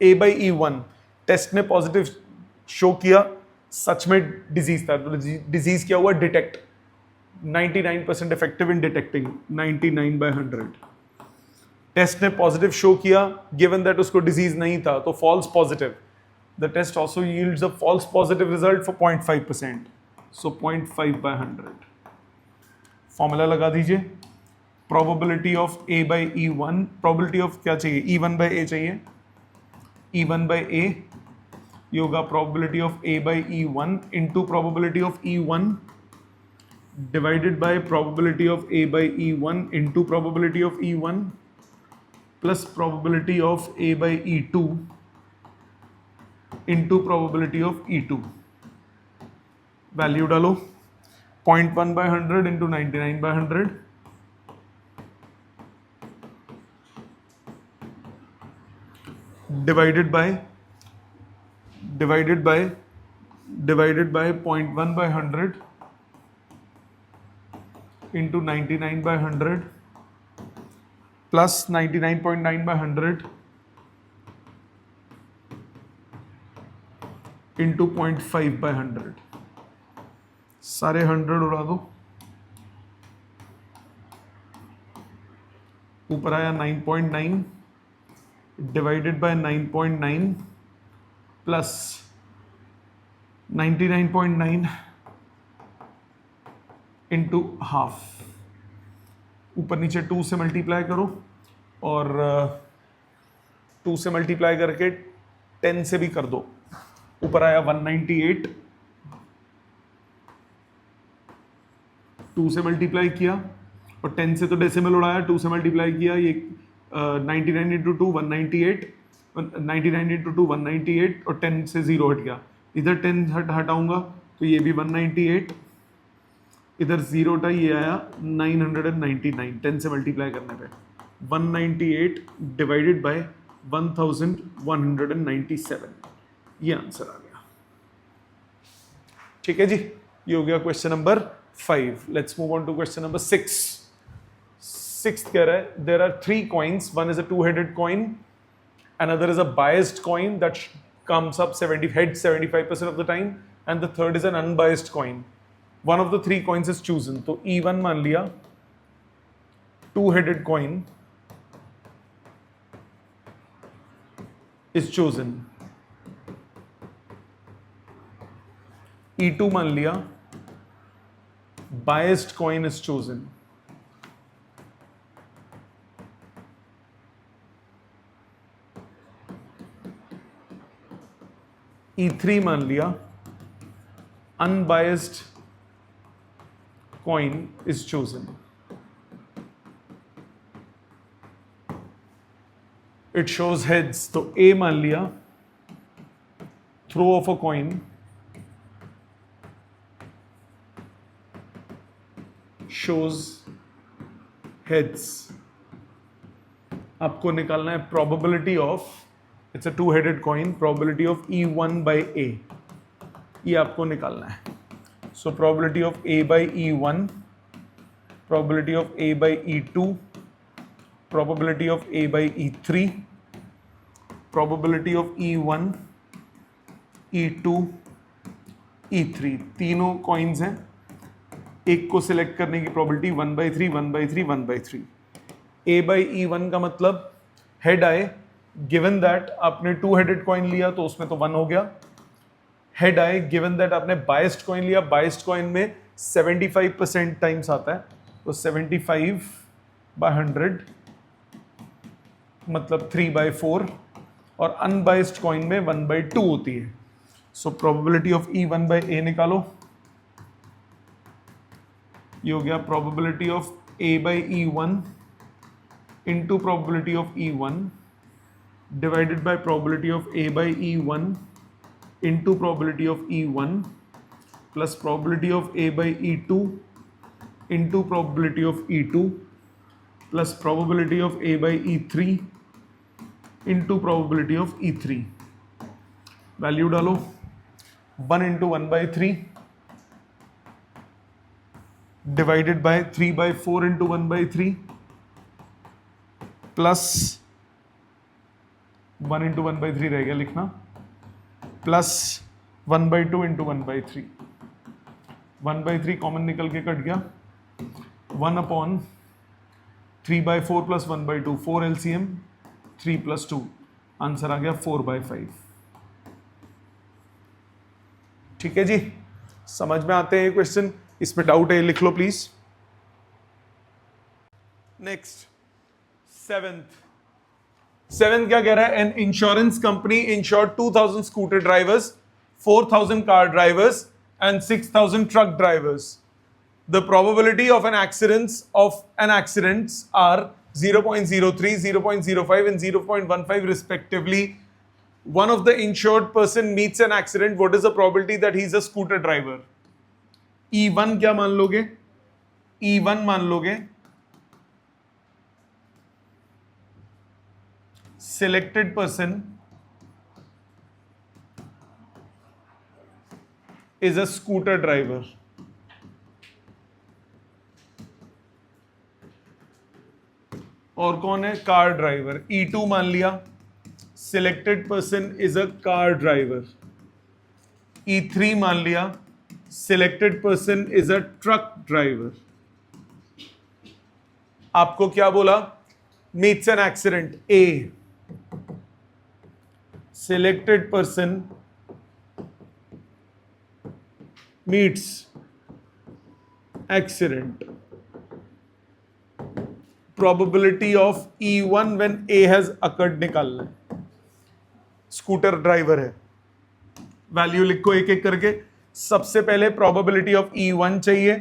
A by E1 test ने पॉजिटिव शो किया, सच में डिजीज था. तो डिजीज क्या हुआ? Detect. 99% effective in detecting. 99 by 100. Test ने पॉजिटिव शो किया, गिवन दैट उसको डिजीज नहीं था, तो false positive. The test also yields a false positive result for 0.5%. So 0.5 by 100. Formula लगा दीजिए. Probability of A by E1, probability of क्या चाहिए? E1 by A चाहिए. E1 by A ये होगा probability of A by E1 into probability of E1 divided by probability of A by E1 into probability of E1 plus probability of A by E2 into probability of E2. Value डालो. 0.1 by 100 into 99 by 100 divided by 0.1/100 into 99/100 plus 99.9/100 into 0.5/100. सारे 100 उड़ा दो, ऊपर आया 9.9 divided by 9.9 plus 99.9 into half, ऊपर नीचे 2 से multiply करो और 2 से मल्टीप्लाई करके 10 से भी कर दो, ऊपर आया 198, 2 से मल्टीप्लाई किया और 10 से तो डेसिमल उड़ाया, 2 से मल्टीप्लाई किया, ये 99 इंटू 2 198, 99 इंटू 2 198 और 10 से 0 हट गया, इधर 10 हटाऊंगा तो ये भी 198, इधर 0 था, ये आया 999, 10 से मल्टीप्लाई करने पे 198 डिवाइडेड बाय 1197, ये आंसर आ गया। ठीक है जी, ये हो गया question number 5। Let's move on to question number 6। Sixth कह रहा है there are 3 coins, one is a two-headed coin, another is a biased coin that comes up 75% of the time, and the third is an unbiased coin. One of the 3 coins is chosen. तो E1 मान लिया, two-headed coin is chosen. E2 मान लिया, biased coin is chosen. E3 मान लिया, unbiased coin is chosen. It shows heads, तो A मान लिया, throw of a coin shows heads. आपको निकालना है probability of, it's a two-headed coin, probability of E1 by A, ये आपको निकालना है। So probability of A by E1, probability of A by E2, probability of A by E3, probability of E1, E2, E3, तीनों coins हैं, एक को select करने की प्रोबेबिलिटी 1/3, 1/3, 1/3। A by E1 का मतलब हेड आए, गिवन दैट आपने टू हेडेड कॉइन लिया तो उसमें तो 1 हो गया, हेड आए गिवन दैट आपने बाइस्ड कॉइन लिया, बाइस्ड कॉइन में 75% टाइम्स आता है, तो 75/100 मतलब 3/4, और अनबाइस्ड कॉइन में 1/2 होती है। So probability of E1 by A निकालो, ये हो गया probability of A by E1 into probability of E1 divided by probability of A by E1 into probability of E1 plus probability of A by E2 into probability of E2 plus probability of A by E3 into probability of E3। Value डालो, 1 into 1/3 divided by 3/4 into 1/3 plus 1 into 1/3 रह गया लिखना, plus 1/2 into 1/3, 1/3 common निकल के cut गया, 1/3/4 plus 1/2, 4 LCM 3 + 2, answer आ गया 4/5। ठीक है जी, समझ में आते हैं ये क्वेश्चन, इसमें डाउट है लिख लो प्लीज। नेक्स्ट सेवेंथ क्या कह रहा है, an insurance company insured 2000 scooter drivers, 4000 car drivers and 6000 truck drivers. The probability of an accidents are 0.03, 0.05 and 0.15 respectively. One of the insured person meets an accident. What is the probability that he is a scooter driver? E1 क्या मान लोगे, E1 मान लोगे selected person is a scooter driver. और कौन है? Car driver. E2 मान लिया, selected person is a car driver. E3 मान लिया, selected person is a truck driver. आपको क्या बोला? Meets an accident. A, selected person meets accident. Probability of E1 when A has occurred निकालना है। Scooter driver है, वैल्यू लिखो एक एक करके। सबसे पहले प्रोबेबिलिटी ऑफ E1 चाहिए,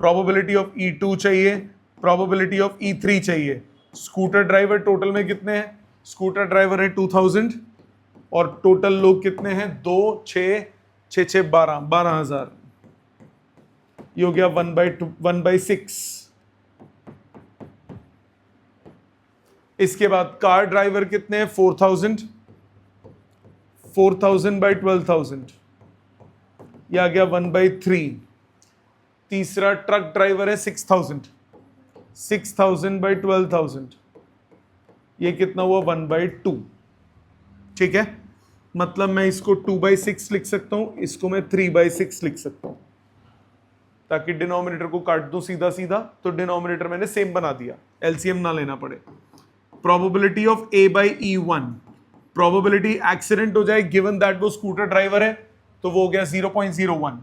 प्रोबेबिलिटी ऑफ E2 चाहिए, प्रोबेबिलिटी ऑफ E3 चाहिए। स्कूटर ड्राइवर टोटल में कितने हैं? स्कूटर ड्राइवर है 2000 और टोटल लोग कितने हैं? 2 6 6 6 12 12,000। ये हो गया 1/6। इसके बाद कार ड्राइवर कितने हैं? 4000 by 12,000, यह आ गया 1/3। तीसरा ट्रक ड्राइवर है 6000 by 12,000, ये कितना हुआ? 1/2। ठीक है, मतलब मैं इसको 2/6 लिख सकता हूं, इसको मैं 3/6 लिख सकता हूं, ताकि डिनोमिनेटर को काट दूं सीधा सीधा, तो डिनोमिनेटर मैंने सेम बना दिया, एलसीएम ना लेना पड़े। Probability of A/E1, probability accident हो जाए गिवन दैट वो स्कूटर ड्राइवर है, तो वो हो गया 0.01।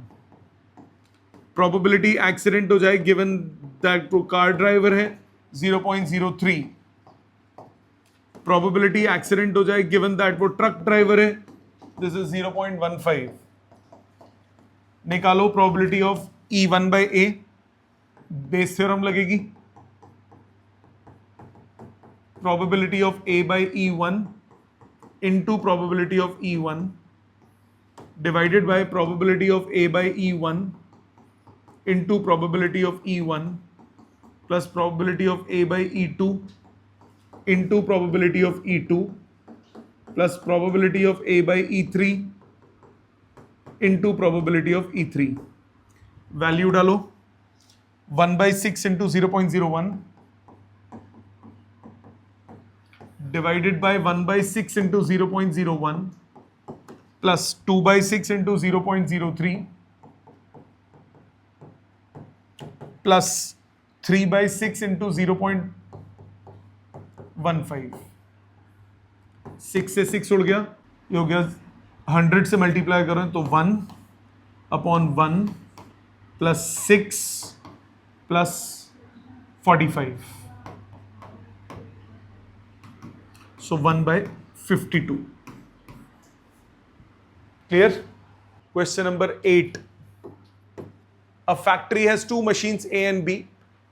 प्रोबेबिलिटी एक्सीडेंट हो जाए गिवन दैट वो कार ड्राइवर है, 0.03। प्रोबेबिलिटी एक्सीडेंट हो जाए गिवन दैट वो ट्रक ड्राइवर है, दिस इज 0.15। निकालो probability of E1/A, Bayes theorem लगेगी। probability of A/E1 into probability of E1 divided by probability of A/E1 into probability of E1 plus probability of A/E2 into probability of E2 plus probability of A/E3 into probability of E3। Value डालो, 1/6 into 0.01 divided by 1/6 into 0.01 plus 2/6 into 0.03 plus 3/6 into 0.15। 6 से 6 उड़ गया, ये हो गया 100 से multiply करें तो 1/1 plus 6 plus 45, so 1/52। Clear? Question number 8. A factory has two machines A and B.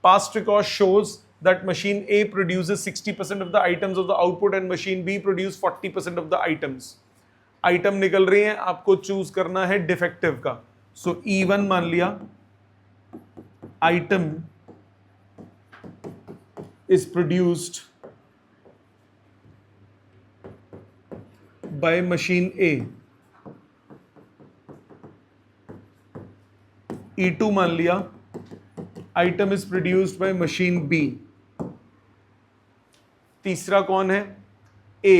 Past record shows that machine A produces 60% of the items of the output and machine B produce 40% of the items. Item निकल रही हैं, आपको choose करना है defective का। So E1 मान लिया, item is produced by machine A। E2 मान लिया, item is produced by machine B। तीसरा कौन है? A,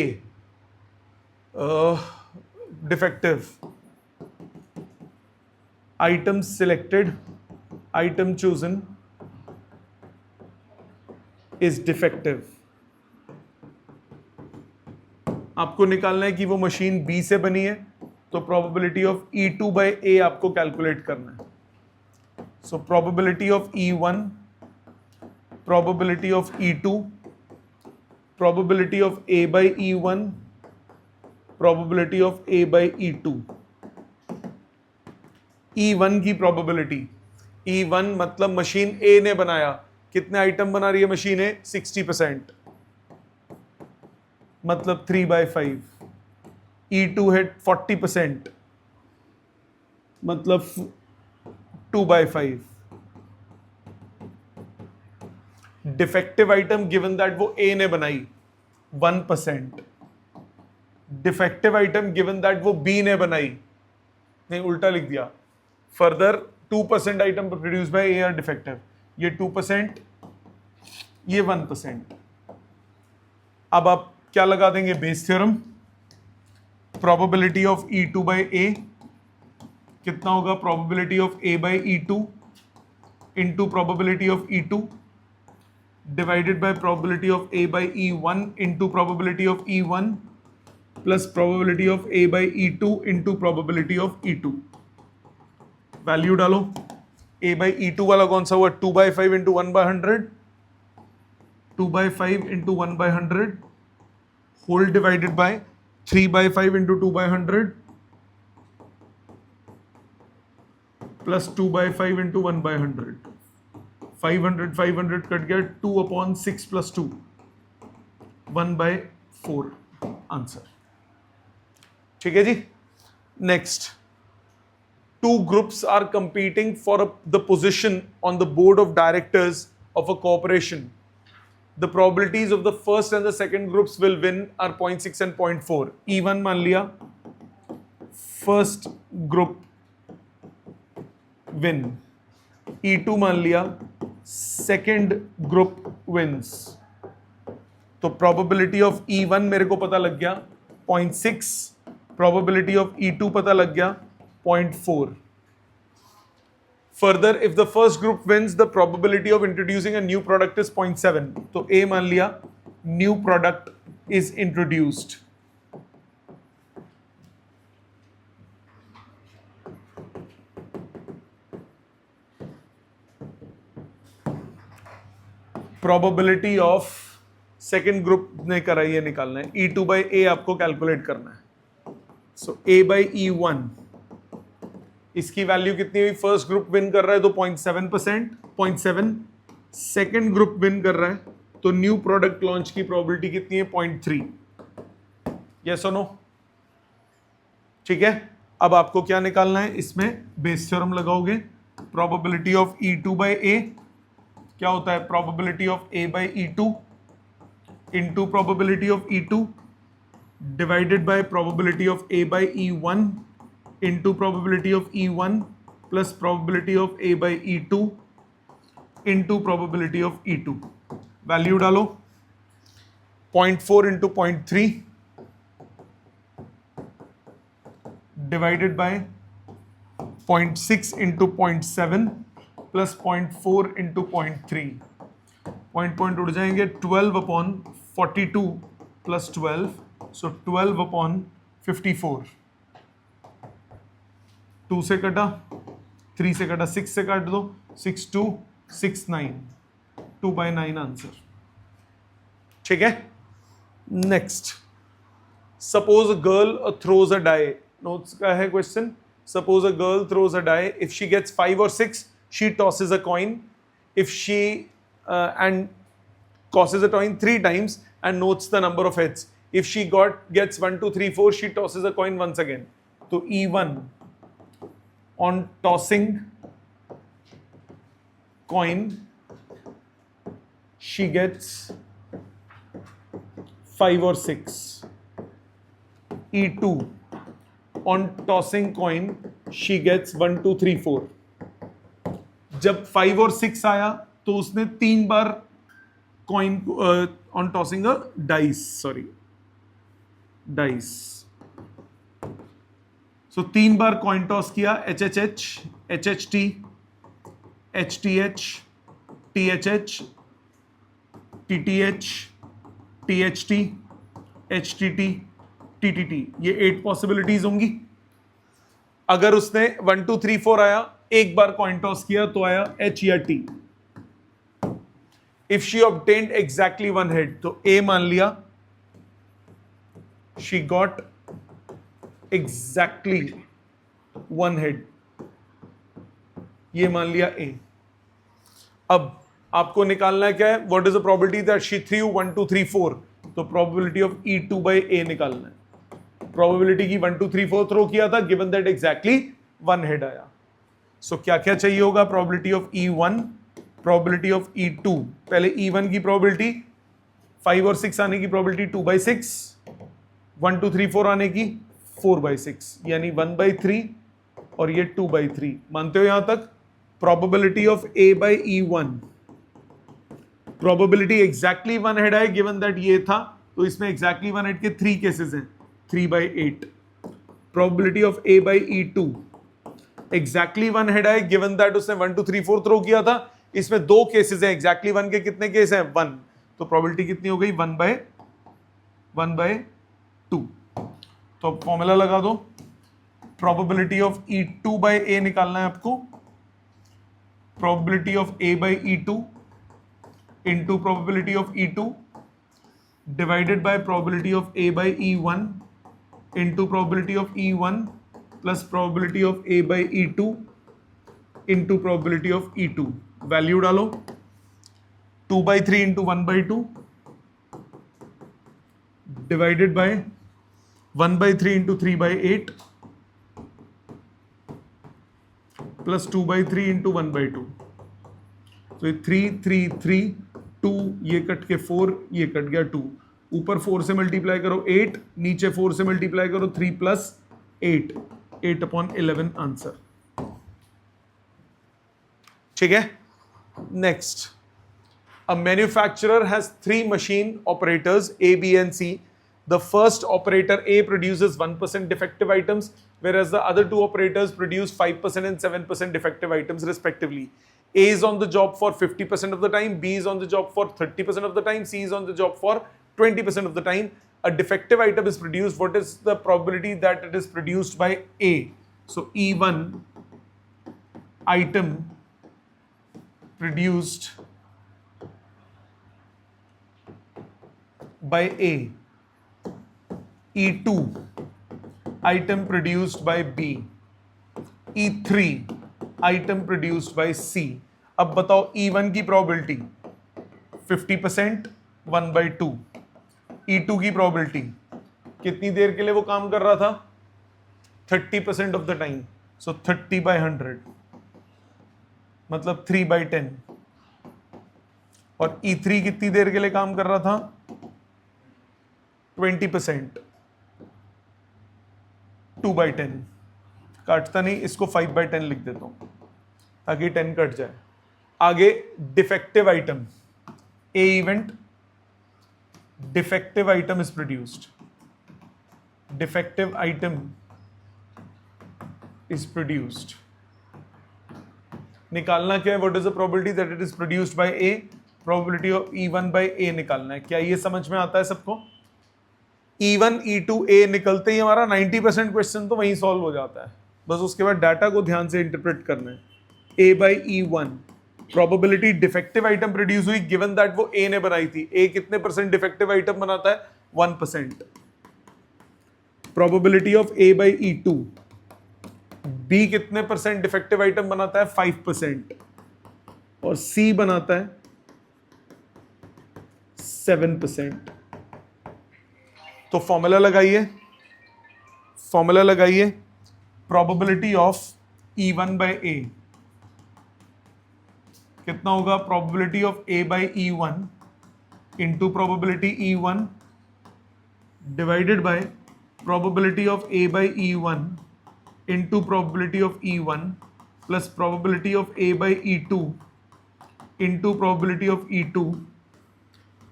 defective. item selected, item chosen is defective। आपको निकालना है कि वो मशीन बी से बनी है, तो प्रोबेबिलिटी ऑफ E2/A आपको कैलकुलेट करना है। So probability of E1, probability of E2, probability of A/E1, probability of A/E2। E1 की प्रोबेबिलिटी, E1 मतलब मशीन A ने बनाया, कितने आइटम बना रही है मशीन A? 60%, मतलब 3/5। E2 है 40%, मतलब 2/5। डिफेक्टिव आइटम गिवन दैट वो A ने बनाई, 1%। डिफेक्टिव आइटम गिवन दैट वो B ने बनाई, नहीं उल्टा लिख दिया, further 2% item produce by a are defective, ये 2%, ये 1%। अब आप क्या लगा देंगे, Bayes theorem, probability of E2 by a कितना होगा, probability of a by E2 into probability of E2 divided by probability of a by E1 into probability of E1 plus probability of a by E2 into probability of E2। Value डालो, a by E2 वाला कौन सा हुआ, 2/5 into 1/100, 2/5 into 1/100 whole divided by 3/5 into 2/100 plus 2/5 into 1/100, 500 cut गया, 2/6 plus 2, 1/4 answer. ठीक है जी। Next, two groups are competing for the position on the board of directors of a corporation. The probabilities of the first and the second groups will win are 0.6 and 0.4. E1 मान लिया first group win, E2 मान लिया second group wins. तो probability of E1 मेरे को पता लग गया 0.6, probability of E2 पता लग गया 0.4. Further, if the first group wins, the probability of introducing a new product is 0.7. तो A मान लिया new product is introduced. Probability of second group ने करा, ये निकालना है, E2 by A आपको कैलकुलेट करना है। So A by E1, इसकी वैल्यू कितनी हुई, फर्स्ट ग्रुप विन कर रहा है तो 0.7%, 0.7, सेकेंड ग्रुप विन कर रहा है तो न्यू प्रोडक्ट लॉन्च की प्रोबेबिलिटी कितनी है, 0.3। यस और नो? ठीक है। अब आपको क्या निकालना है, इसमें बेस थ्योरम लगाओगे, probability of E2 by A क्या होता है, probability of A by E2 into probability of E2 divided by probability of A by E1 into probability of E1 plus probability of A by E2 into probability of E2। Value डालो, 0.4 into 0.3 divided by 0.6 into 0.7 plus 0.4 into 0.3, point उड़ जाएंगे, 12/42 plus 12, so 12/54। 2 से कटा, 3 से कटा, 6 से काट दो, 6 2 6 9, 2/9 आंसर। ठीक है। Next, suppose a girl throws a die, notes का है question. Suppose a girl throws a die, if she gets 5 और 6 she tosses a coin, if she and tosses a coin 3 times and notes the number of heads. If she gets 1 2 3 4 she tosses a coin once again. So E1 on tossing coin she gets 5 or 6. E2 on tossing coin she gets 1 2 3 4. जब 5 और 6 आया तो उसने 3 बार coin on tossing a dice, dice, so 3 बार coin toss किया, HHH, HHT, HTH, THH, TTH, THT, HTT, TTT, ये 8 possibilities होंगी। अगर उसने 1 2 3 4 आया, एक बार कॉइन टॉस किया तो आया H या T। If she obtained exactly 1 head, तो A मान लिया she got exactly 1 head, ये मान लिया A। अब आपको निकालना है क्या है, what is the probability that she threw 1 2 3 4, तो probability of E2 by A निकालना है। probability की 1 2 3 4 थ्रो किया था, given that exactly 1 head आया। सो क्या क्या चाहिए होगा, probability of E1, probability of E2, पहले E1 की probability 5 और 6 आने की probability 2/6, 1 2 3 4 आने की 4/6, यानी 1/3 और ये 2/3। मानते हो यहां तक? Probability of A by E1, probability exactly 1 head है गिवन दैट ये था, तो इसमें एग्जैक्टली 1 हेड के 3 केसेस हैं, 3/8। Probability of A by E2 exactly 1 head है गिवन दैट उसने 1 2 3 4 थ्रो किया था, इसमें 2 केसेस हैं, एग्जैक्टली 1 के कितने केस हैं? 1, तो प्रोबेबिलिटी कितनी हो गई? 1/2। तो फॉर्मूला लगा दो, probability of E2 by A निकालना है आपको, probability of A by E2 into probability of E2 divided by probability of A by E1 into probability of E1 plus probability of A by E2 into probability of E2। Value डालो, 2/3 into 1/2 divided by 1/3 into 3/8 plus 2/3 into 1/2। तो ये 3 3 3 2, ये cut के 4, ये cut गया 2, ऊपर 4 से multiply करो 8, नीचे 4 से मल्टीप्लाई करो 3 + 8, 8/11 आंसर। ठीक है, next, a manufacturer has 3 machine operators A, B and C। The first operator A produces 1% defective items, whereas the other 2 operators produce 5% and 7% defective items respectively. A is on the job for 50% of the time, B is on the job for 30% of the time, C is on the job for 20% of the time. A defective item is produced. What is the probability that it is produced by A? So E1 item produced by A, E2 item produced by B, E3 item produced by C। अब बताओ E1 की probability 50%, 1/2। E2 की probability कितनी देर के लिए वो काम कर रहा था? 30% ऑफ द टाइम, सो 30/100 मतलब 3/10। और E3 कितनी देर के लिए काम कर रहा था? 20%, 2/10। काटता नहीं, इसको 5/10 लिख देता हूं ताकि 10 कट जाए। आगे defective item, A event, defective item is produced, defective item is produced. निकालना क्या है? What is the probability that it is produced by A, probability of E1 by A निकालना है। क्या ये समझ में आता है सबको? E1 E2 A निकलते ही हमारा 90% क्वेश्चन तो वहीं सॉल्व हो जाता है, बस उसके बाद डाटा को ध्यान से इंटरप्रेट करना है। A by E1 probability defective item produce हुई गिवन दैट वो A ने बनाई थी। A कितने % डिफेक्टिव आइटम बनाता है? 1%। Probability of A by E2, B कितने % डिफेक्टिव आइटम बनाता है? 5%। और C बनाता है 7%। तो फॉर्मूला लगाइए, फॉर्मूला लगाइए, probability of E1 by A कितना होगा? Probability of A by E1 into probability E1 divided by probability of A by E1 into probability of E1 plus probability of A by E2 into probability of E2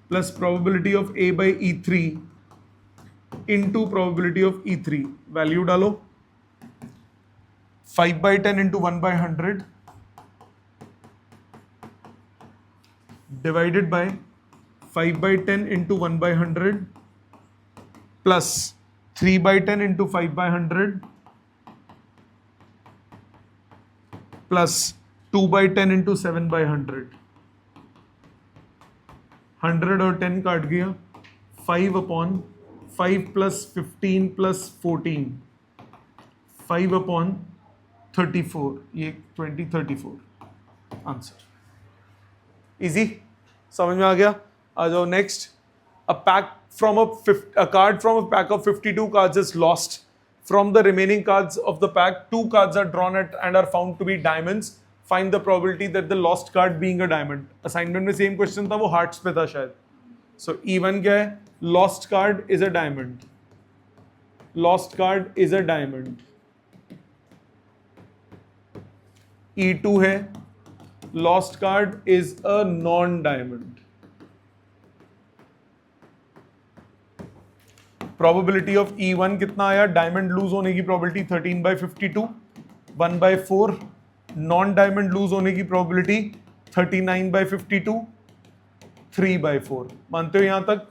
plus probability of A by E3 into probability of E3। Value डालो, 5/10 into 1/100 divided by 5/10 into 1/100 plus 3/10 into 5/100 plus 2/10 into 7/100। 100 और 10 काट गया, 5/5 plus 15 plus 14, 5/34, ये 2034 answer. Easy, समझ में आ गया? आ जाओ next. A card from a pack of 52 cards is lost. From the remaining cards of the pack, 2 cards are drawn at and are found to be diamonds. Find the probability that the lost card being a diamond. Assignment में same question था, वो hearts पे था शायद। So E1 क्या है? Lost card is a diamond. Lost card is a diamond. E2 है, lost card is a non diamond. Probability of E1 कितना आया? डायमंड लूज होने की प्रोबेबिलिटी 13/52, 1/4. नॉन डायमंड लूज होने की प्रोबेबिलिटी 39/52, 3/4. मानते हो यहां तक?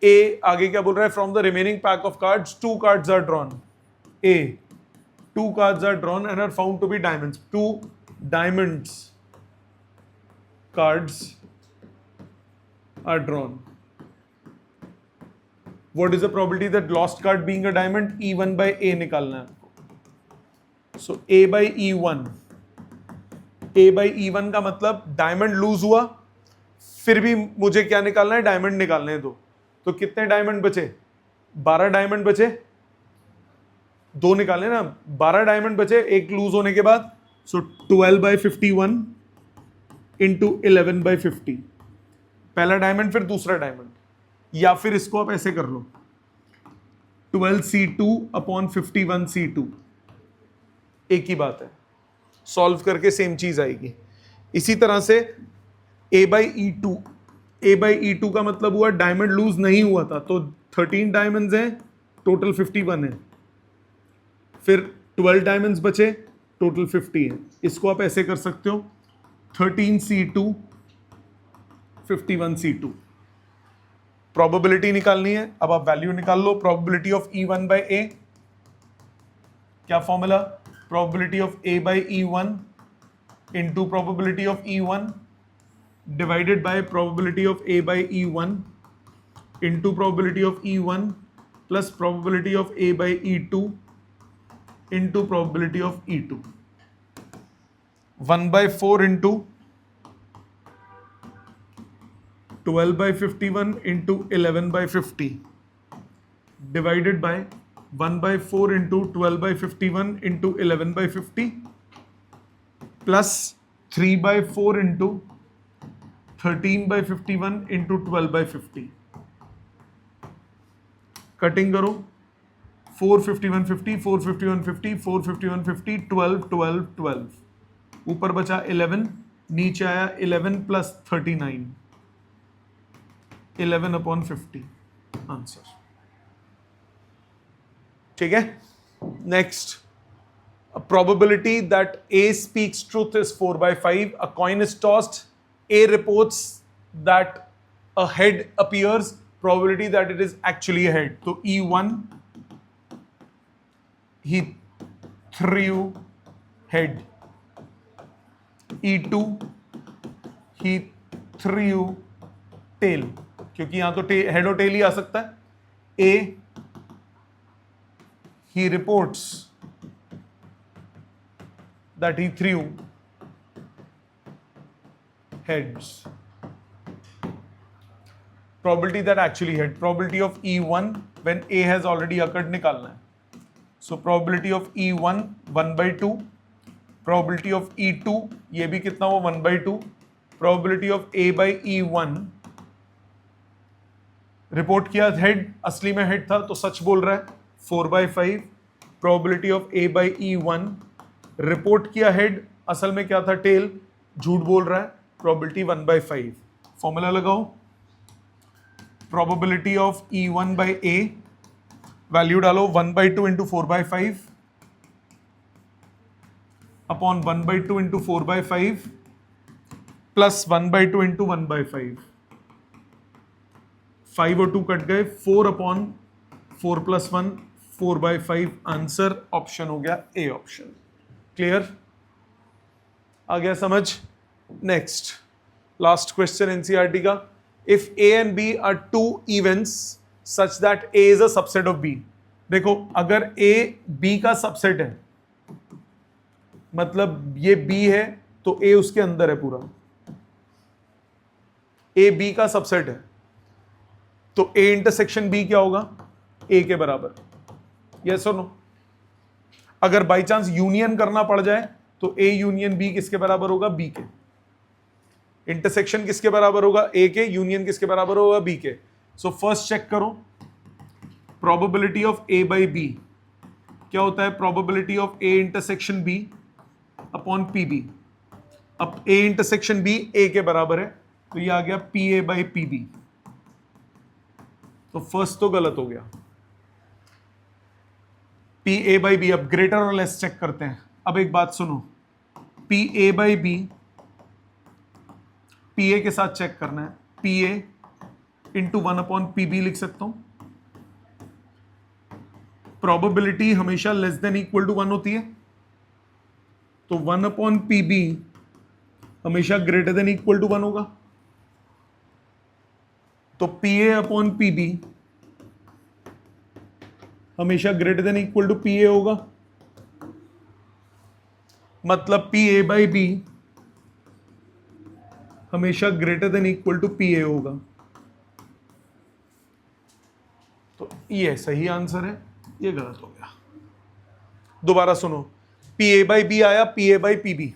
ए आगे क्या बोल रहा है? From the remaining pack of cards 2 cards are drawn. A 2 cards are drawn and are found to be diamonds. 2 diamonds cards are drawn. What is the probability that lost card being a diamond? E1 by A निकालना है आपको. So A by E1. A by E1 का मतलब diamond loose हुआ, फिर भी मुझे क्या निकालना है? डायमंड निकालने दो. तो कितने डायमंड बचे? 12 डायमंड बचे. 2 निकाले ना, 12 डायमंड बचे एक लूज होने के बाद. सो 12/51 इंटू 11/50. पहला डायमंड फिर दूसरा डायमंड, या फिर इसको आप ऐसे कर लो 12C2 अपॉन 51C2. एक ही बात है, सॉल्व करके सेम चीज आएगी. इसी तरह से A by E2. A by E2 का मतलब हुआ डायमंड लूज नहीं हुआ था, तो 13 डायमंड्स हैं, टोटल 51 है. फिर 12 डायमंड्स बचे, टोटल 50 है. इसको आप ऐसे कर सकते हो 13C2 51C2. प्रोबेबिलिटी निकालनी है. अब आप वैल्यू निकाल लो. Probability of E1 by A, क्या formula? Probability of A by E1 into probability of E1 divided by probability of A by E1 into probability of E1 plus probability of A by E2 into probability of E2. 1/4 into 12/51 into 11/50 divided by 1/4 into 12/51 into 11/50 plus 3/4 into 13/51 into 12/50. Cutting करो. 45150, 45150, 45150, 12, 12, 12. ऊपर बचा 11, नीचे आया 11 plus 39, 11/50 answer. ठीक है. Next, probability that A speaks truth is 4/5. A coin is tossed. A reports that a head appears. Probability that it is actually a head. तो E1 he threw head. E2 he threw tail, क्योंकि यहां तो head और tell ही आ सकता है. A he reports that he threw heads. Probability that actually head. Probability of E1 when A has already occurred निकालना है. So probability of E1 1/2. Probability of E2 ये भी कितना हो? 1/2. Probability of A by E1 report किया head, असली में head था तो सच बोल रहा है 4/5. Probability of A by E1 report किया हेड, असल में क्या था? टेल, झूठ बोल रहा है. Probability 1/5. फॉर्मूला लगाओ. Probability of E1 by A, value डालो 1/2 into 4/5 upon 1/2 into 4/5 plus 1/2 into 1/5. 5 और 2 कट गए. 4/4 प्लस 1 4/5 आंसर. ऑप्शन हो गया ए ऑप्शन. क्लियर? आ गया समझ? नेक्स्ट, लास्ट क्वेश्चन एनसीईआरटी का. If A and B are two events such that A is a subset of B. देखो, अगर A B का सबसेट है, मतलब ये B है तो A उसके अंदर है पूरा. A B का सबसेट है तो A इंटरसेक्शन B क्या होगा? A के बराबर. यस और नो? अगर बाई चांस यूनियन करना पड़ जाए तो A यूनियन B किसके बराबर होगा? B के. इंटरसेक्शन किसके बराबर होगा? A के. यूनियन किसके बराबर होगा? B के. सो फर्स्ट चेक करो probability of A by B क्या होता है? Probability of A intersection B upon P B. अब ए इंटरसेक्शन बी ए के बराबर है, तो ये आ गया P A by P B. तो फर्स्ट तो गलत हो गया, पी ए बाई बी। अब ग्रेटर और लेस चेक करते हैं। अब एक बात सुनो, P A by B P A के साथ चेक करना है, P A into 1 upon P B लिख सकता हूं। प्रोबेबिलिटी हमेशा लेस देन इक्वल टू 1 होती है, तो 1 अपॉन पी बी हमेशा ग्रेटर देन इक्वल टू 1 होगा। तो P A upon P B हमेशा greater than equal to P A होगा। मतलब पी ए बाई बी हमेशा greater than equal to P A होगा। तो ये सही आंसर है, ये गलत हो गया। दोबारा सुनो, पी ए बाई बी आया, P A by P B.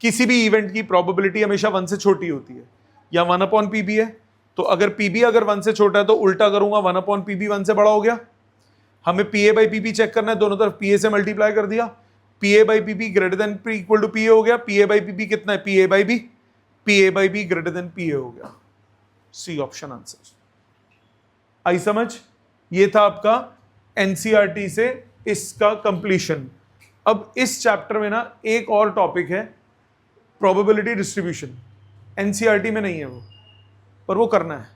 किसी भी इवेंट की प्रोबेबिलिटी हमेशा 1 से छोटी होती है, या 1 अपॉन पी बी है, तो अगर पी बी अगर 1 से छोटा है तो उल्टा करूंगा, 1 अपॉन पी बी 1 से बड़ा हो गया। हमें P A by P B check करना है, दोनों तरफ पी ए से मल्टीप्लाई कर दिया, P A by P B greater than equal to P A हो गया। P A by P B कितना है, P A by B, P A by B greater than P A हो गया। C option answer. आई समझ? ये था आपका एनसीईआरटी से इसका कंप्लीशन। अब इस चैप्टर में ना एक और टॉपिक है, प्रोबेबिलिटी डिस्ट्रीब्यूशन। एनसीईआरटी में नहीं है वो, पर वो करना है।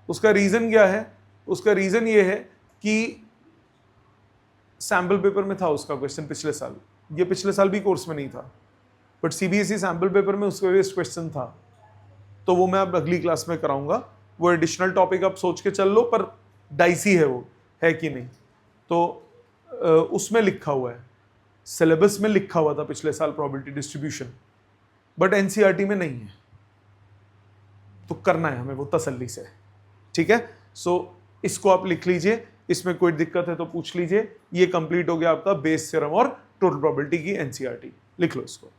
उसका रीजन क्या है? उसका रीजन ये है कि सैम्पल पेपर में था उसका क्वेश्चन पिछले साल, ये पिछले साल भी कोर्स में नहीं था, बट सीबीएसई सैम्पल पेपर में उसका बेस्ड क्वेश्चन था। तो वो मैं अब अगली क्लास में कराऊंगा। वो एडिशनल टॉपिक आप सोच के चल लो, पर डाइसी है वो, है कि नहीं। तो उसमें लिखा हुआ है, सिलेबस में लिखा हुआ था पिछले साल प्रोबेबिलिटी डिस्ट्रीब्यूशन, बट एनसीईआरटी में नहीं है। तो करना है हमें वो तसल्ली से, ठीक है। सो इसको आप लिख लीजिए, इसमें कोई दिक्कत है तो पूछ लीजिए। ये कंप्लीट हो गया आपका बेस थ्योरम और टोटल प्रोबेबिलिटी की एनसीईआरटी। लिख लो इसको।